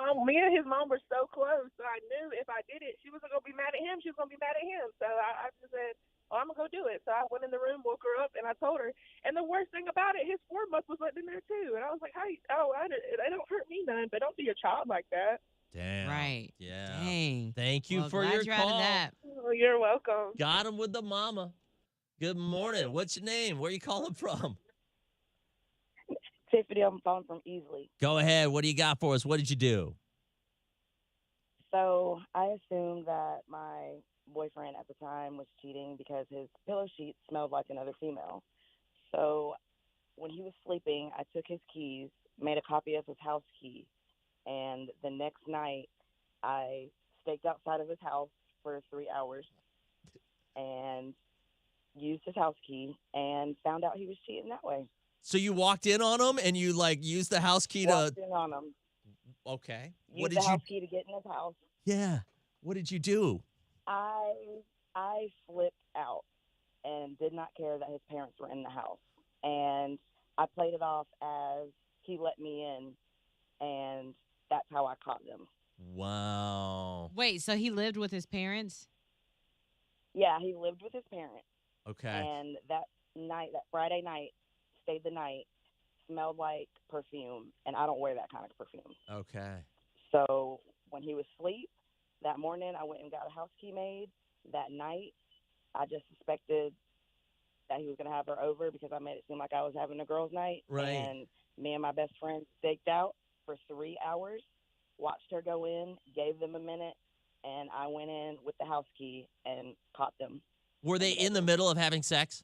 Speaker 8: mom were so close. So I knew if I did it, she wasn't going to be mad at him. She was going to be mad at him. So I just said, I'm going to go do it. So I went in the room, woke her up, and I told her. And the worst thing about it, his 4 months was in there, too. And I was like, they don't hurt me none, but don't do your child like that.
Speaker 1: Damn.
Speaker 2: Right.
Speaker 1: Yeah.
Speaker 2: Dang.
Speaker 1: Thank you for
Speaker 2: glad
Speaker 1: your
Speaker 2: you're out of
Speaker 1: call.
Speaker 2: that.
Speaker 8: Oh, you're welcome.
Speaker 1: Got him with the mama. Good morning. What's your name? Where are you calling from?
Speaker 6: Tiffany, I'm calling from Easley.
Speaker 1: Go ahead. What do you got for us? What did you do?
Speaker 6: So I assumed that my boyfriend at the time was cheating because his pillow sheet smelled like another female. So when he was sleeping, I took his keys, made a copy of his house key, and the next night I staked outside of his house for 3 hours and used his house key and found out he was cheating that way.
Speaker 1: So you walked in on him and you used the house key
Speaker 6: Walked in on him.
Speaker 1: Okay.
Speaker 6: Used the house key to get in his house.
Speaker 1: Yeah. What did you do?
Speaker 6: I flipped out and did not care that his parents were in the house. And I played it off as he let me in, and that's how I caught them.
Speaker 1: Wow.
Speaker 2: Wait, so he lived with his parents?
Speaker 6: Yeah, he lived with his parents.
Speaker 1: Okay.
Speaker 6: And that Friday night, stayed the night, smelled like perfume, and I don't wear that kind of perfume.
Speaker 1: Okay.
Speaker 6: So when he was asleep, that morning I went and got a house key made. That night, I just suspected that he was going to have her over because I made it seem like I was having a girls' night.
Speaker 1: Right.
Speaker 6: And me and my best friend staked out for 3 hours, watched her go in, gave them a minute, and I went in with the house key and caught them.
Speaker 1: Were they in the middle of having sex?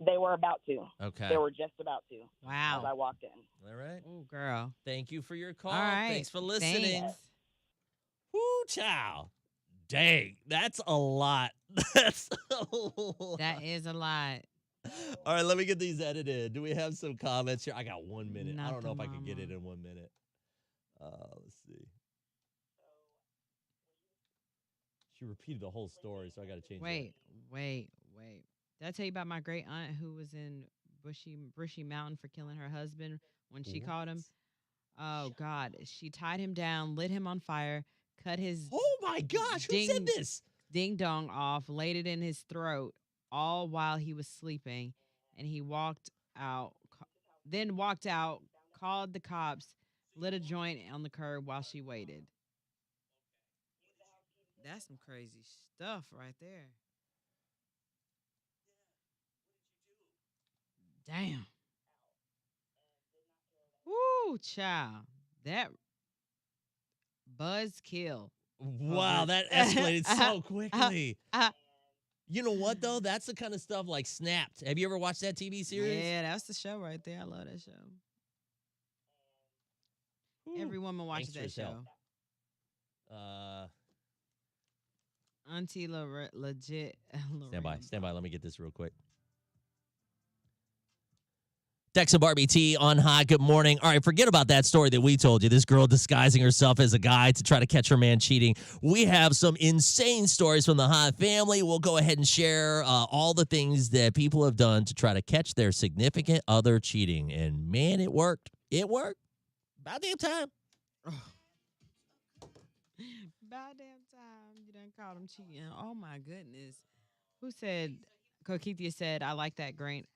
Speaker 6: They were about to.
Speaker 1: Okay.
Speaker 6: They were just about to.
Speaker 2: Wow.
Speaker 6: As I walked in.
Speaker 1: All right.
Speaker 2: Oh, girl.
Speaker 1: Thank you for your call.
Speaker 2: All right.
Speaker 1: Thanks for listening.
Speaker 2: Thanks.
Speaker 1: Woo, chow. Dang, that's a lot. That's a lot.
Speaker 2: That is a lot.
Speaker 1: All right, let me get these edited. Do we have some comments here? I got 1 minute. I
Speaker 2: Not
Speaker 1: don't know
Speaker 2: the
Speaker 1: if I can get it
Speaker 2: mama.
Speaker 1: in 1 minute. Let's see. She repeated the whole story, so I got to change
Speaker 2: Wait. Did I tell you about my great aunt who was in Bushy Mountain for killing her husband when she caught him? Oh, God. She tied him down, lit him on fire, cut his
Speaker 1: Oh, my gosh. Who said this?
Speaker 2: ding dong off, laid it in his throat, all while he was sleeping. And he walked out, called the cops, lit a joint on the curb while she waited. That's some crazy stuff right there. Damn. Woo, child. That buzzkill.
Speaker 1: Wow, that escalated so quickly. You know what, though? That's the kind of stuff like Snapped. Have you ever watched that TV series?
Speaker 2: Yeah, that's the show right there. I love that show.
Speaker 1: Ooh,
Speaker 2: Every woman watches
Speaker 1: gangster
Speaker 2: that
Speaker 1: as hell.
Speaker 2: show. Auntie legit.
Speaker 1: Stand by. Let me get this real quick. Dex and Barbie T on High. Good morning. All right, forget about that story that we told you. This girl disguising herself as a guy to try to catch her man cheating. We have some insane stories from the High family. We'll go ahead and share all the things that people have done to try to catch their significant other cheating. And man, it worked. It worked. About damn time.
Speaker 2: About damn time you done caught him cheating. Oh my goodness. Who said? Kokithia said, "I like that great.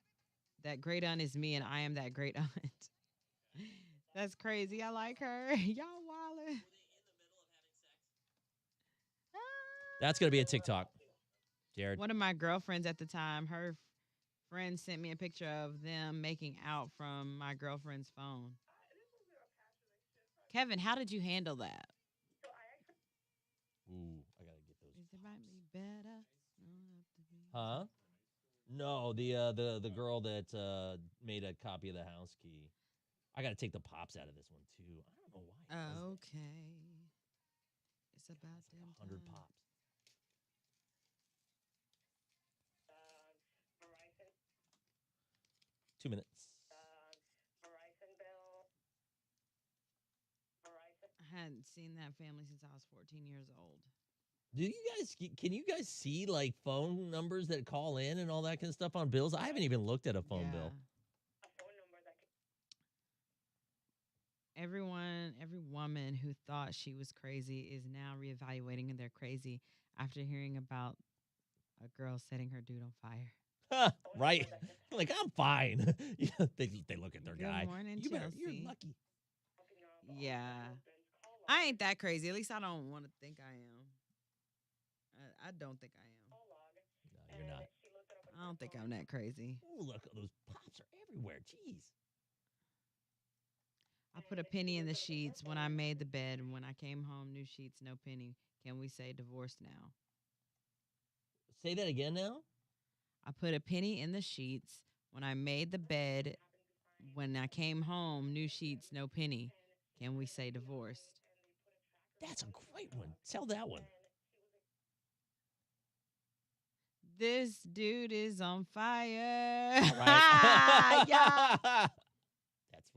Speaker 2: That great aunt is me, and I am that great aunt." That's crazy. I like her. Y'all wildin'.
Speaker 1: That's going to be a TikTok. Jared.
Speaker 2: One of my girlfriends at the time, her friend sent me a picture of them making out from my girlfriend's phone. Kevin, how did you handle that?
Speaker 1: Ooh, I got to get those.
Speaker 2: Is it might be better?
Speaker 1: Huh? No, the girl that made a copy of the house key. I got to take the pops out of this one too. I don't know why.
Speaker 2: Okay. It's about damn
Speaker 1: 100
Speaker 2: time.
Speaker 1: pops. Two minutes.
Speaker 2: I hadn't seen that family since I was 14 years old.
Speaker 1: Can you guys see like phone numbers that call in and all that kind of stuff on bills? I haven't even looked at a phone bill.
Speaker 2: Every woman who thought she was crazy is now reevaluating their crazy after hearing about a girl setting her dude on fire.
Speaker 1: Right? Like, I'm fine. They look at their
Speaker 2: Good
Speaker 1: guy.
Speaker 2: morning,
Speaker 1: You're
Speaker 2: Chelsea.
Speaker 1: lucky.
Speaker 2: Yeah. I ain't that crazy. At least I don't want to think I am. I don't think I am.
Speaker 1: No, you're not.
Speaker 2: I don't think I'm that crazy.
Speaker 1: Oh, look, those pops are everywhere. Jeez.
Speaker 2: I put a penny in the sheets when I made the bed, and when I came home, new sheets, no penny. Can we say divorced now?
Speaker 1: Say that again now?
Speaker 2: I put a penny in the sheets when I made the bed. When I came home, new sheets, no penny. Can we say divorced?
Speaker 1: That's a great one. Tell that one.
Speaker 2: This dude is on fire.
Speaker 1: All right.
Speaker 2: Yeah.
Speaker 1: That's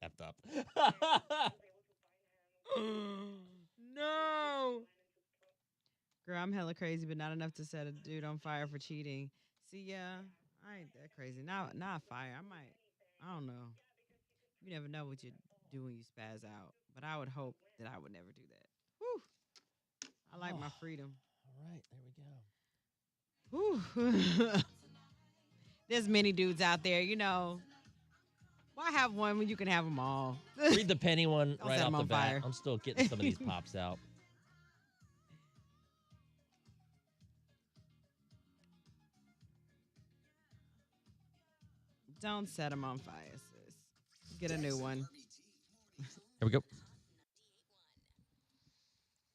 Speaker 1: effed up.
Speaker 2: No. I'm hella crazy, but not enough to set a dude on fire for cheating. See, yeah, I ain't that crazy. Not fire. I don't know. You never know what you do when you spaz out. But I would hope that I would never do that. Whew. I like my freedom.
Speaker 1: All right, there we go.
Speaker 2: Whew. There's many dudes out there, Why have one when you can have them all?
Speaker 1: Read the penny one
Speaker 2: Don't
Speaker 1: right
Speaker 2: set
Speaker 1: off
Speaker 2: 'em
Speaker 1: the
Speaker 2: on
Speaker 1: bat.
Speaker 2: fire.
Speaker 1: I'm still getting some of these pops out.
Speaker 2: Don't set them on fire, sis. Get a new one.
Speaker 1: Here we go.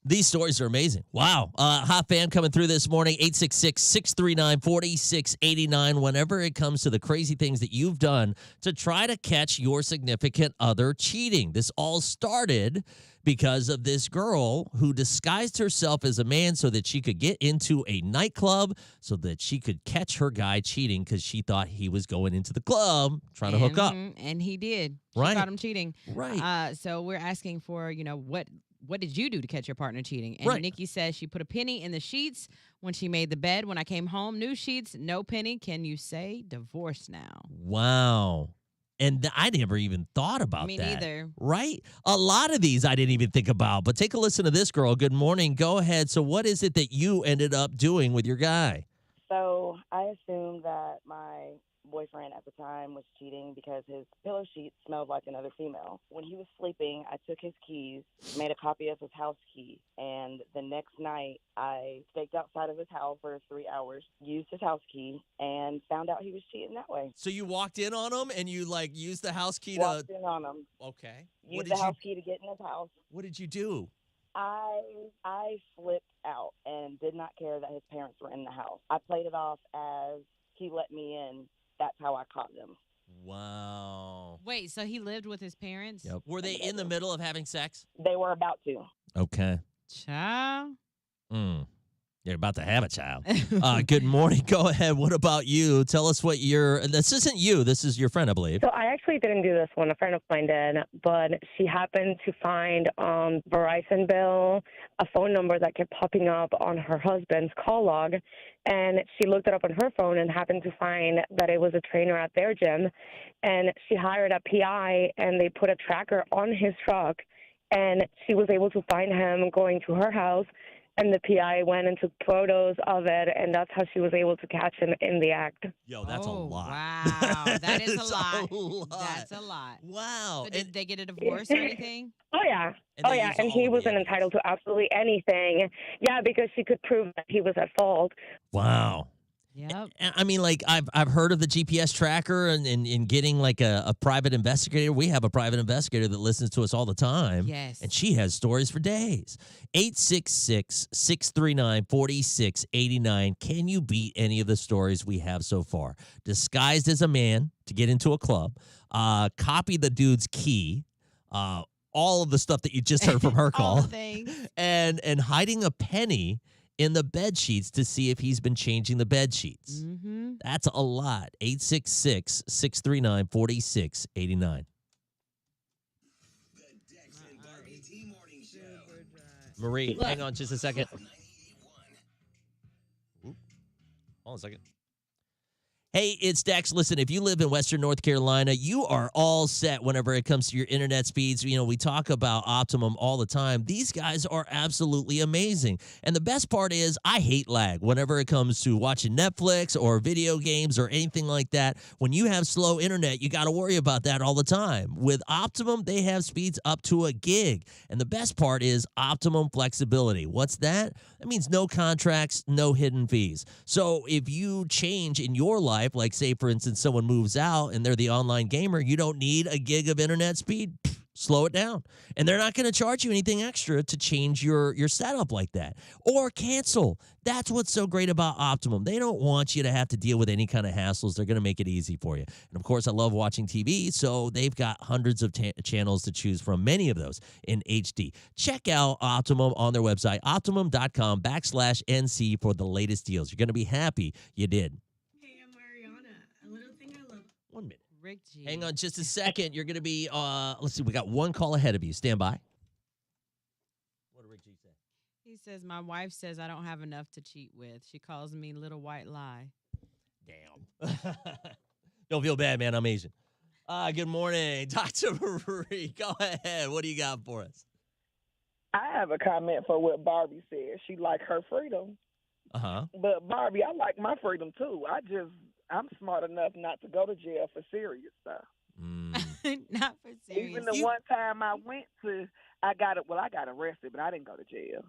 Speaker 1: These stories are amazing. Wow. Hot fan coming through this morning, 866-639-4689. Whenever it comes to the crazy things that you've done to try to catch your significant other cheating. This all started because of this girl who disguised herself as a man so that she could get into a nightclub so that she could catch her guy cheating because she thought he was going into the club trying to hook up.
Speaker 2: And he did.
Speaker 1: Right.
Speaker 2: She caught him cheating.
Speaker 1: Right.
Speaker 2: So we're asking for, what did you do to catch your partner cheating? And
Speaker 1: Right.
Speaker 2: Nikki says she put a penny in the sheets when she made the bed. When I came home, new sheets, no penny. Can you say divorce now?
Speaker 1: Wow. And I never even thought about
Speaker 2: Me
Speaker 1: that.
Speaker 2: neither.
Speaker 1: Right? A lot of these I didn't even think about. But take a listen to this girl. Good morning. Go ahead. So what is it that you ended up doing with your guy?
Speaker 6: So I assumed that my boyfriend at the time was cheating because his pillow sheets smelled like another female. When he was sleeping, I took his keys, made a copy of his house key, and the next night I staked outside of his house for 3 hours, used his house key, and found out he was cheating that way.
Speaker 1: So you walked in on him and you used the house key
Speaker 6: Walked in on him,
Speaker 1: Okay.
Speaker 6: used the house key to get in his house.
Speaker 1: What did you do?
Speaker 6: I flipped out and did not care that his parents were in the house. I played it off as he let me in. That's how I caught them.
Speaker 1: Wow.
Speaker 2: Wait, so he lived with his parents?
Speaker 1: Yep. Were they in the middle of having sex?
Speaker 6: They were about to.
Speaker 1: Okay.
Speaker 2: Child.
Speaker 1: You're about to have a child. Good morning. Go ahead. What about you? Tell us what this isn't you. This is your friend, I believe.
Speaker 7: So I actually didn't do this one. A friend of mine did, but she happened to find on Verizon bill a phone number that kept popping up on her husband's call log, and she looked it up on her phone and happened to find that it was a trainer at their gym, and she hired a PI, and they put a tracker on his truck, and she was able to find him going to her house. And the PI went and took photos of it, and that's how she was able to catch him in the act.
Speaker 1: Yo, that's a lot.
Speaker 2: Wow. That is a lot.
Speaker 1: a lot.
Speaker 2: That's a lot.
Speaker 1: Wow.
Speaker 2: So did they get a divorce or anything?
Speaker 7: Oh, yeah.
Speaker 1: And
Speaker 7: Oh,
Speaker 1: they
Speaker 7: yeah.
Speaker 1: used
Speaker 7: And
Speaker 1: all
Speaker 7: he
Speaker 1: of the
Speaker 7: wasn't
Speaker 1: evidence.
Speaker 7: entitled to absolutely anything. Yeah, because she could prove that he was at fault.
Speaker 1: Wow.
Speaker 2: Yep.
Speaker 1: I mean, I've heard of the GPS tracker and getting like a private investigator. We have a private investigator that listens to us all the time.
Speaker 2: Yes.
Speaker 1: And she has stories for days. 866-639-4689. Can you beat any of the stories we have so far? Disguised as a man to get into a club. Copy the dude's key. All of the stuff that you just heard from her
Speaker 2: All
Speaker 1: call.
Speaker 2: the things.
Speaker 1: And hiding a penny in the bed sheets to see if he's been changing the bed sheets.
Speaker 2: Mm-hmm.
Speaker 1: That's a lot. 866-639-4689. Marie, hang on just a second. Oop. Hold on a second. Hey, it's Dex. Listen, if you live in Western North Carolina, you are all set whenever it comes to your internet speeds. You know, we talk about Optimum all the time. These guys are absolutely amazing. And the best part is I hate lag whenever it comes to watching Netflix or video games or anything like that. When you have slow internet, you got to worry about that all the time. With Optimum, they have speeds up to a gig. And the best part is Optimum flexibility. What's that? That means no contracts, no hidden fees. So if you change in your life, like say, for instance, someone moves out and they're the online gamer, you don't need a gig of internet speed. Slow it down. And they're not going to charge you anything extra to change your setup like that or cancel. That's what's so great about Optimum. They don't want you to have to deal with any kind of hassles. They're going to make it easy for you. And of course, I love watching TV, so they've got hundreds of channels to choose from, many of those in HD. Check out Optimum on their website, optimum.com/NC for the latest deals. You're going to be happy you did. 1 minute.
Speaker 2: Rick G.
Speaker 1: Hang on just a second. You're going to be, let's see, we got one call ahead of you. Stand by. What did Rick G say?
Speaker 2: He says, my wife says I don't have enough to cheat with. She calls me little white lie.
Speaker 1: Damn. Don't feel bad, man. I'm Asian. Good morning, Dr. Marie. Go ahead. What do you got for us?
Speaker 5: I have a comment for what Barbie said. She like her freedom.
Speaker 1: Uh-huh.
Speaker 5: But Barbie, I like my freedom too. I'm smart enough not to go to jail for serious stuff.
Speaker 2: Not for serious.
Speaker 5: Even the one time I went to, I got arrested, but I didn't go to jail.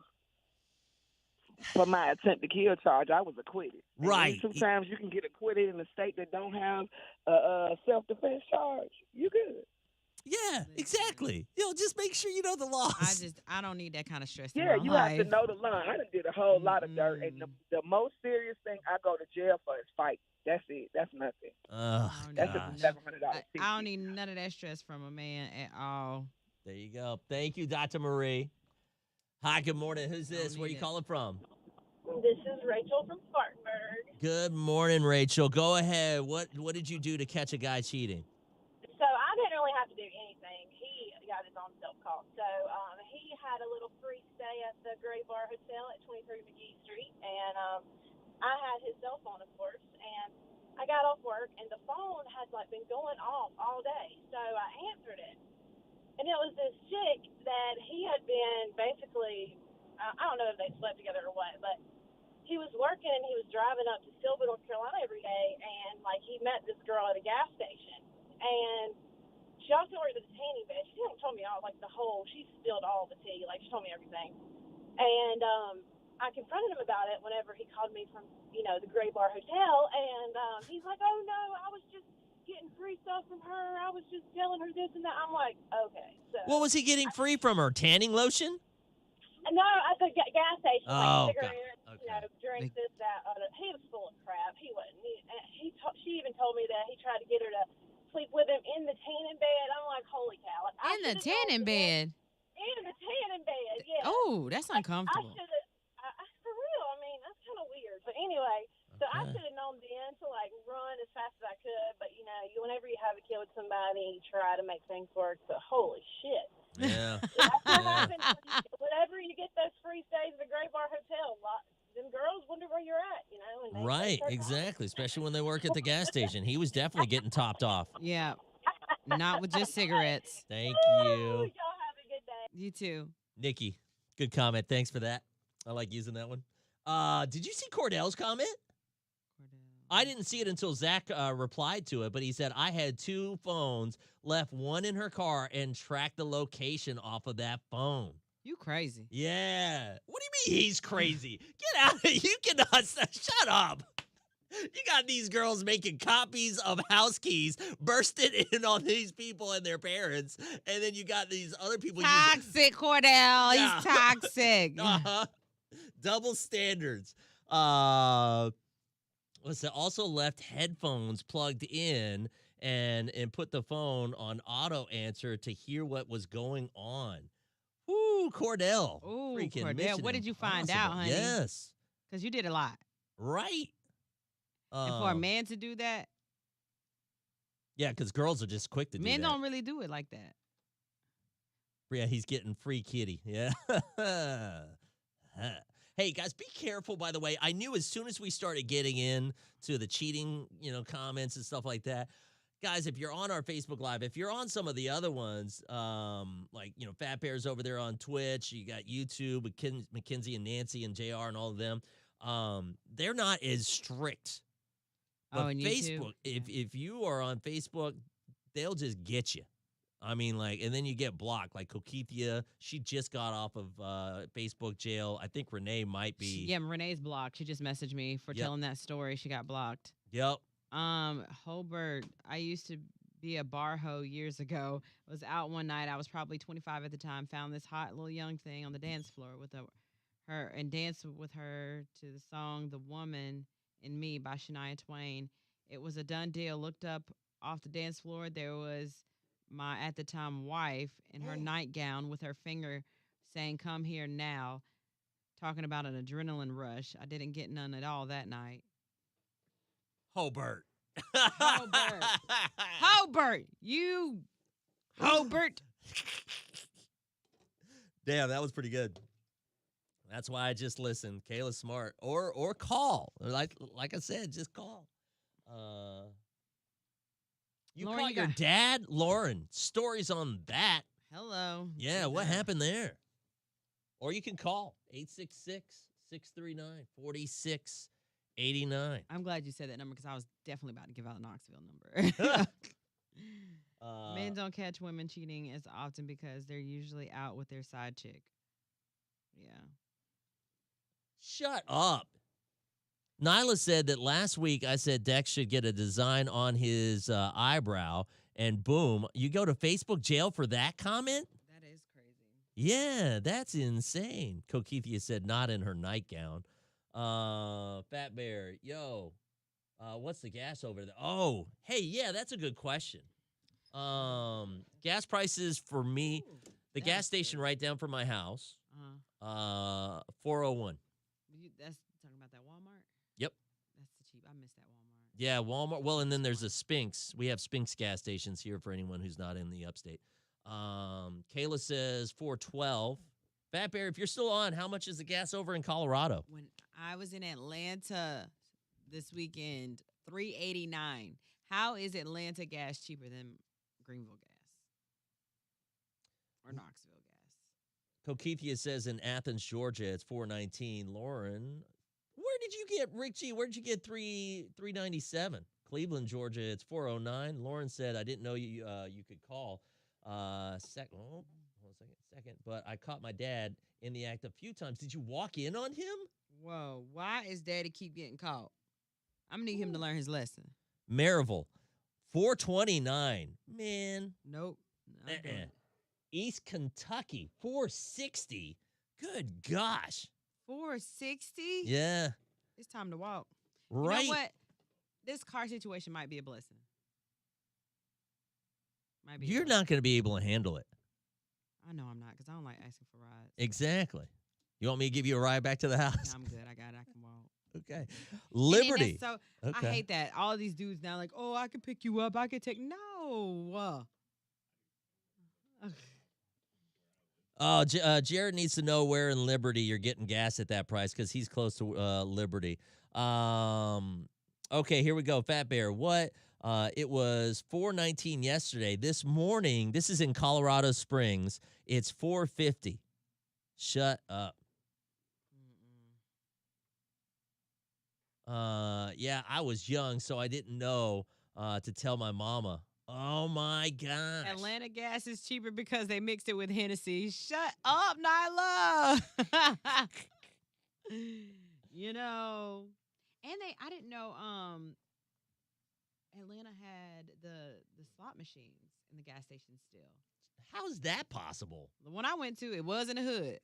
Speaker 5: For my attempt to kill charge, I was acquitted.
Speaker 1: Right.
Speaker 5: And sometimes you can get acquitted in a state that don't have a self-defense charge. You good.
Speaker 1: Yeah, exactly. Just make sure you know the laws.
Speaker 2: I don't need that kind of stress.
Speaker 5: Yeah,
Speaker 2: in my
Speaker 5: you
Speaker 2: life.
Speaker 5: have to know the line. I done did a whole lot of dirt, and the most serious thing I go to jail for is fight. That's it. That's nothing. That's a $700 ticket.
Speaker 2: I don't need none of that stress from a man at all.
Speaker 1: There you go. Thank you, Dr. Marie. Hi, good morning. Who's this? Where are you calling from?
Speaker 9: This is Rachel from Spartanburg.
Speaker 1: Good morning, Rachel. Go ahead. What did you do to catch a guy cheating?
Speaker 9: So I didn't really have to do anything. He got his own self-call. So he had a little free stay at the Gray Bar Hotel at 23 McGee Street, and I had his cell phone, of course, and I got off work, and the phone had been going off all day. So I answered it, and it was this chick that he had been basically, I don't know if they slept together or what, but he was working and he was driving up to Silver, North Carolina every day, and he met this girl at a gas station. And she also ordered the tanning bed. She didn't tell me all, she spilled all the tea. She told me everything. And I confronted him about it whenever he called me from, the Gray Bar Hotel. And he's like, oh, no, I was just getting free stuff from her. I was just telling her this and that. I'm like, okay. So
Speaker 1: What was he getting free from her? Tanning lotion?
Speaker 9: No, at the gas station.
Speaker 1: Oh,
Speaker 9: cigarettes,
Speaker 1: okay.
Speaker 9: drinks, this, that, other. He was full of crap. He wasn't. She even told me that he tried to get her to sleep with him in the tanning bed. I'm like, holy cow.
Speaker 2: In the tanning bed?
Speaker 9: In the tanning bed, yeah.
Speaker 2: Oh, that's uncomfortable.
Speaker 9: For real, that's kind of weird. But anyway, so I should have known then to run as fast as I could. But whenever you have a kid with somebody, you try to make things work. But holy shit.
Speaker 1: Yeah.
Speaker 9: That's what happens whenever you get those free stays at the Gray Bar Hotel. Them girls wonder where you're at, and they
Speaker 1: Right, exactly. Especially when they work at the gas station. He was definitely getting topped off.
Speaker 2: Yeah. Not with just cigarettes.
Speaker 1: Thank
Speaker 9: Ooh,
Speaker 1: you.
Speaker 9: y'all have a good day.
Speaker 2: You too.
Speaker 1: Nikki, good comment. Thanks for that. I like using that one. Did you see Cordell's comment? I didn't see it until Zach replied to it, but he said, I had 2 phones, left one in her car, and tracked the location off of that phone.
Speaker 2: You crazy.
Speaker 1: Yeah. What do you mean he's crazy? Get out of here. You cannot. Shut up. You got these girls making copies of house keys, bursting in on these people and their parents, and then you got these other people
Speaker 2: Toxic, Cordell.
Speaker 1: Yeah.
Speaker 2: He's toxic.
Speaker 1: Double standards. Also left headphones plugged in and put the phone on auto answer to hear what was going on. Ooh, Cordell.
Speaker 2: Ooh,
Speaker 1: Freaking
Speaker 2: Cordell.
Speaker 1: Mission
Speaker 2: What did you find
Speaker 1: Impossible.
Speaker 2: out, honey?
Speaker 1: Yes.
Speaker 2: Because you did a lot.
Speaker 1: Right.
Speaker 2: And for a man to do that,
Speaker 1: yeah, because girls are just quick to do that.
Speaker 2: men don't really do it like that.
Speaker 1: Yeah, he's getting free kitty. Yeah. Hey, guys, be careful, by the way. I knew as soon as we started getting into the cheating, comments and stuff like that, guys, if you're on our Facebook Live, if you're on some of the other ones, Fat Bear's over there on Twitch, you got YouTube, Mackenzie and Nancy and JR and all of them, they're not as strict. But
Speaker 2: and
Speaker 1: Facebook,
Speaker 2: YouTube?
Speaker 1: if you are on Facebook, they'll just get you. And then you get blocked. Like Kokithia, she just got off of Facebook jail. I think Renee might be.
Speaker 2: Yeah, Renee's blocked. She just messaged me for telling that story. She got blocked.
Speaker 1: Yep.
Speaker 2: Holbert, I used to be a bar hoe years ago. Was out one night. I was probably 25 at the time. Found this hot little young thing on the dance floor with her and danced with her to the song "The Woman in Me" by Shania Twain. It was a done deal. Looked up off the dance floor. There was my at the time wife in her nightgown with her finger saying, "Come here now," talking about an adrenaline rush. I didn't get none at all that night.
Speaker 1: Hobart.
Speaker 2: Hobart. You. Hobart.
Speaker 1: Damn, that was pretty good. That's why I just listen. Kayla's smart. Or call. Like I said, just call. You
Speaker 2: Lauren,
Speaker 1: call
Speaker 2: you
Speaker 1: your
Speaker 2: got-
Speaker 1: dad, Lauren. Stories on that.
Speaker 2: Hello.
Speaker 1: Yeah, what
Speaker 2: Yeah.
Speaker 1: happened there? Or you can call 866-639-4689.
Speaker 2: I'm glad you said that number because I was definitely about to give out a Knoxville number. Men don't catch women cheating as often because they're usually out with their side chick. Yeah.
Speaker 1: Shut up. Nyla said that last week I said Dex should get a design on his eyebrow, and boom, you go to Facebook jail for that comment?
Speaker 2: That is crazy.
Speaker 1: Yeah, that's insane. Kokithia said not in her nightgown. Fat Bear, yo, what's the gas over there? Oh, hey, yeah, that's a good question. Gas prices for me, the
Speaker 2: that's
Speaker 1: gas station
Speaker 2: good.
Speaker 1: right down from my house,
Speaker 2: Uh-huh.
Speaker 1: 401.
Speaker 2: That's talking about that Walmart?
Speaker 1: Yep.
Speaker 2: That's the cheap. I missed that Walmart.
Speaker 1: Yeah, Walmart. Well, and then there's a Spinks. We have Spinks gas stations here for anyone who's not in the upstate. Kayla says 412. Fat Bear, if you're still on, how much is the gas over in Colorado?
Speaker 2: When I was in Atlanta this weekend, $3.89. How is Atlanta gas cheaper than Greenville gas or Knoxville gas?
Speaker 1: Kokithia says in Athens, Georgia, it's 419. Lauren, where did you get Richie? Where did you get 397? Cleveland, Georgia, it's 409. Lauren said I didn't know you could call. Second. But I caught my dad in the act a few times. Did you walk in on him?
Speaker 2: Whoa, why is Daddy keep getting caught? I'm gonna need him to learn his lesson.
Speaker 1: Maryville, 429. Man.
Speaker 2: Nope. Not doing it.
Speaker 1: East Kentucky, 460. Good gosh.
Speaker 2: 460?
Speaker 1: Yeah.
Speaker 2: It's time to walk.
Speaker 1: Right.
Speaker 2: You know what? This car situation might be a blessing. Might be.
Speaker 1: You're not going to be able to handle it.
Speaker 2: I know I'm not because I don't like asking for rides.
Speaker 1: Exactly. You want me to give you a ride back to the house?
Speaker 2: I'm good. I got it. I can walk.
Speaker 1: Okay.
Speaker 2: And
Speaker 1: Liberty.
Speaker 2: that's so
Speaker 1: Okay.
Speaker 2: I hate that. All these dudes now like, oh, I can pick you up. I can take. No.
Speaker 1: Oh, Jared needs to know where in Liberty you're getting gas at that price because he's close to Liberty. Okay, here we go. Fat Bear. What? It was $4.19 yesterday. This morning, this is in Colorado Springs. It's $4.50. Shut up. Yeah, I was young, so I didn't know to tell my mama. Oh my gosh.
Speaker 2: Atlanta gas is cheaper because they mixed it with Hennessy. Shut up, Nyla. You know, and I didn't know Atlanta had the slot machines in the gas station still.
Speaker 1: How is that possible?
Speaker 2: The one I went to, it was in the hood.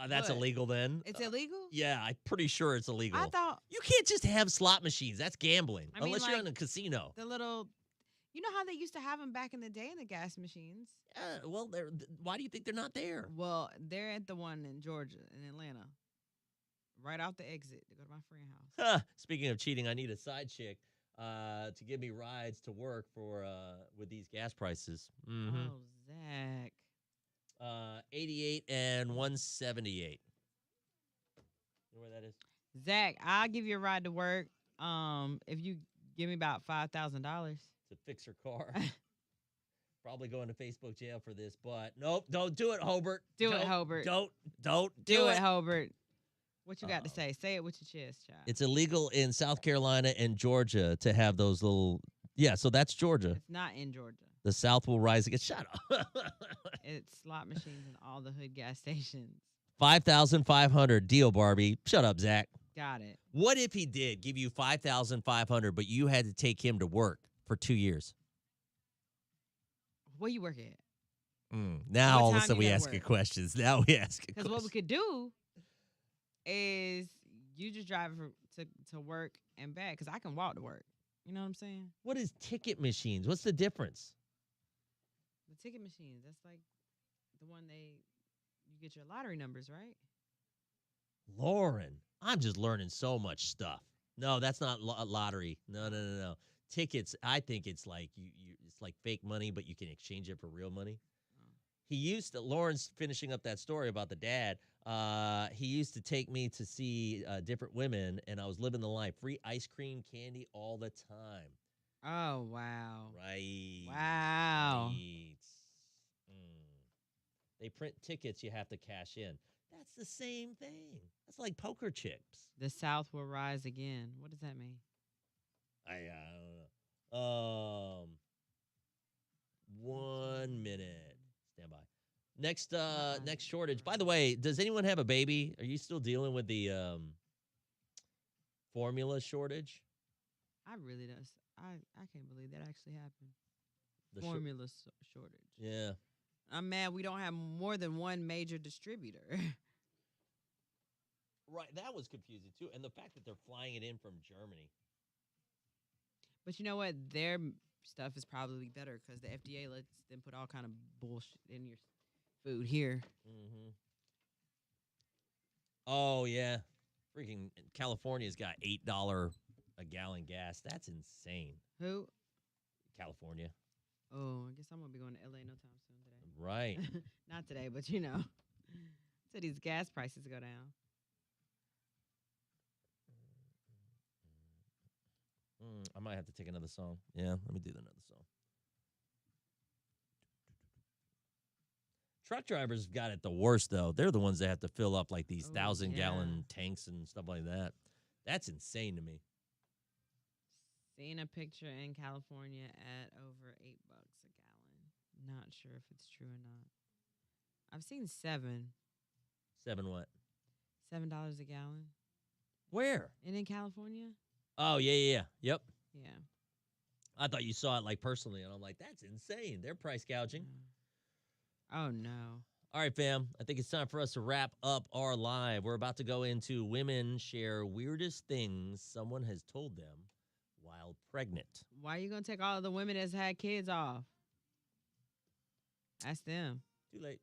Speaker 1: That's
Speaker 2: What?
Speaker 1: illegal then?
Speaker 2: It's illegal?
Speaker 1: Yeah, I'm pretty sure it's illegal.
Speaker 2: I thought
Speaker 1: You can't just have slot machines. That's gambling.
Speaker 2: I mean,
Speaker 1: Unless you're
Speaker 2: like,
Speaker 1: in a casino.
Speaker 2: the little, you know how they used to have them back in the day in the gas machines?
Speaker 1: Well, why do you think they're not there?
Speaker 2: Well, they're at the one in Georgia, in Atlanta, right out the exit to go to my friend's house.
Speaker 1: Speaking of cheating, I need a side chick to give me rides to work for with these gas prices. Mm-hmm.
Speaker 2: Oh, Zach.
Speaker 1: 88 and 178. You know where that is?
Speaker 2: Zach, I'll give you a ride to work if you give me about $5,000.
Speaker 1: To fix her car. Probably going to Facebook jail for this, but nope, don't do it, Hobart.
Speaker 2: Do it, Hobart.
Speaker 1: Don't
Speaker 2: Do it, Hobart. What you got to say? Say it with your chest, child.
Speaker 1: It's illegal in South Carolina and Georgia to have those little. Yeah, so that's Georgia.
Speaker 2: It's not in Georgia.
Speaker 1: The South will rise again. Shut up.
Speaker 2: It's slot machines in all the hood gas stations.
Speaker 1: 5,500 deal, Barbie. Shut up, Zach.
Speaker 2: Got it.
Speaker 1: What if he did give you 5,500, but you had to take him to work for 2 years?
Speaker 2: Where you work at?
Speaker 1: Now
Speaker 2: What
Speaker 1: all of a
Speaker 2: time
Speaker 1: sudden
Speaker 2: you
Speaker 1: we
Speaker 2: gotta
Speaker 1: ask you
Speaker 2: work?
Speaker 1: questions. Now we ask you
Speaker 2: Because what we
Speaker 1: questions.
Speaker 2: could do is you just drive to work and back because I can walk to work. You know what I'm saying?
Speaker 1: What is ticket machines? What's the difference?
Speaker 2: The ticket machines. That's like the one you get your lottery numbers, right?
Speaker 1: Lauren, I'm just learning so much stuff. No, that's not lottery. No. Tickets, I think it's like it's like fake money, but you can exchange it for real money. He used to, Lauren's finishing up that story about the dad. He used to take me to see different women, and I was living the life. Free ice cream, candy all the time.
Speaker 2: Oh, wow.
Speaker 1: Right.
Speaker 2: Wow.
Speaker 1: Right. They print tickets you have to cash in. That's the same thing. That's like poker chips.
Speaker 2: The South will rise again. What does that mean?
Speaker 1: I don't know. 1 minute. Stand by. Next shortage. By the way, does anyone have a baby? Are you still dealing with the formula shortage?
Speaker 2: I really don't. I can't believe that actually happened.
Speaker 1: The
Speaker 2: Formula shortage.
Speaker 1: Yeah.
Speaker 2: I'm mad we don't have more than one major distributor.
Speaker 1: Right. That was confusing too. And the fact that they're flying it in from Germany.
Speaker 2: But you know what? Their stuff is probably better because the FDA lets them put all kind of bullshit in your food here.
Speaker 1: Mm-hmm. Oh, yeah. Freaking California's got $8 a gallon gas. That's insane.
Speaker 2: Who?
Speaker 1: California.
Speaker 2: Oh, I guess I'm going to be going to L.A. no time soon today.
Speaker 1: Right.
Speaker 2: Not today, but you know. So these gas prices go down.
Speaker 1: I might have to take another song. Yeah, let me do another song. Truck drivers have got it the worst, though. They're the ones that have to fill up like these 1,000-gallon tanks and stuff like that. That's insane to me.
Speaker 2: Seen a picture in California at over $8 a gallon. Not sure if it's true or not. I've seen 7.
Speaker 1: 7 what?
Speaker 2: $7 a gallon.
Speaker 1: Where?
Speaker 2: And in California?
Speaker 1: Oh, yeah. Yep.
Speaker 2: Yeah.
Speaker 1: I thought you saw it like personally, and I'm like, that's insane. They're price gouging.
Speaker 2: Oh, no.
Speaker 1: All right, fam. I think it's time for us to wrap up our live. We're about to go into women share weirdest things someone has told them while pregnant.
Speaker 2: Why are you going to take all of the women that's had kids off? Ask them.
Speaker 1: Too late.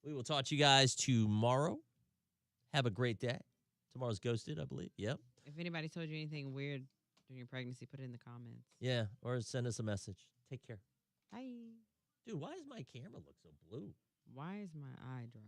Speaker 1: We will talk to you guys tomorrow. Have a great day. Tomorrow's Ghosted, I believe. Yep.
Speaker 2: If anybody told you anything weird during your pregnancy, put it in the comments.
Speaker 1: Yeah, or send us a message. Take care.
Speaker 2: Bye.
Speaker 1: Dude, why does my camera look so blue?
Speaker 2: Why is my eye dry?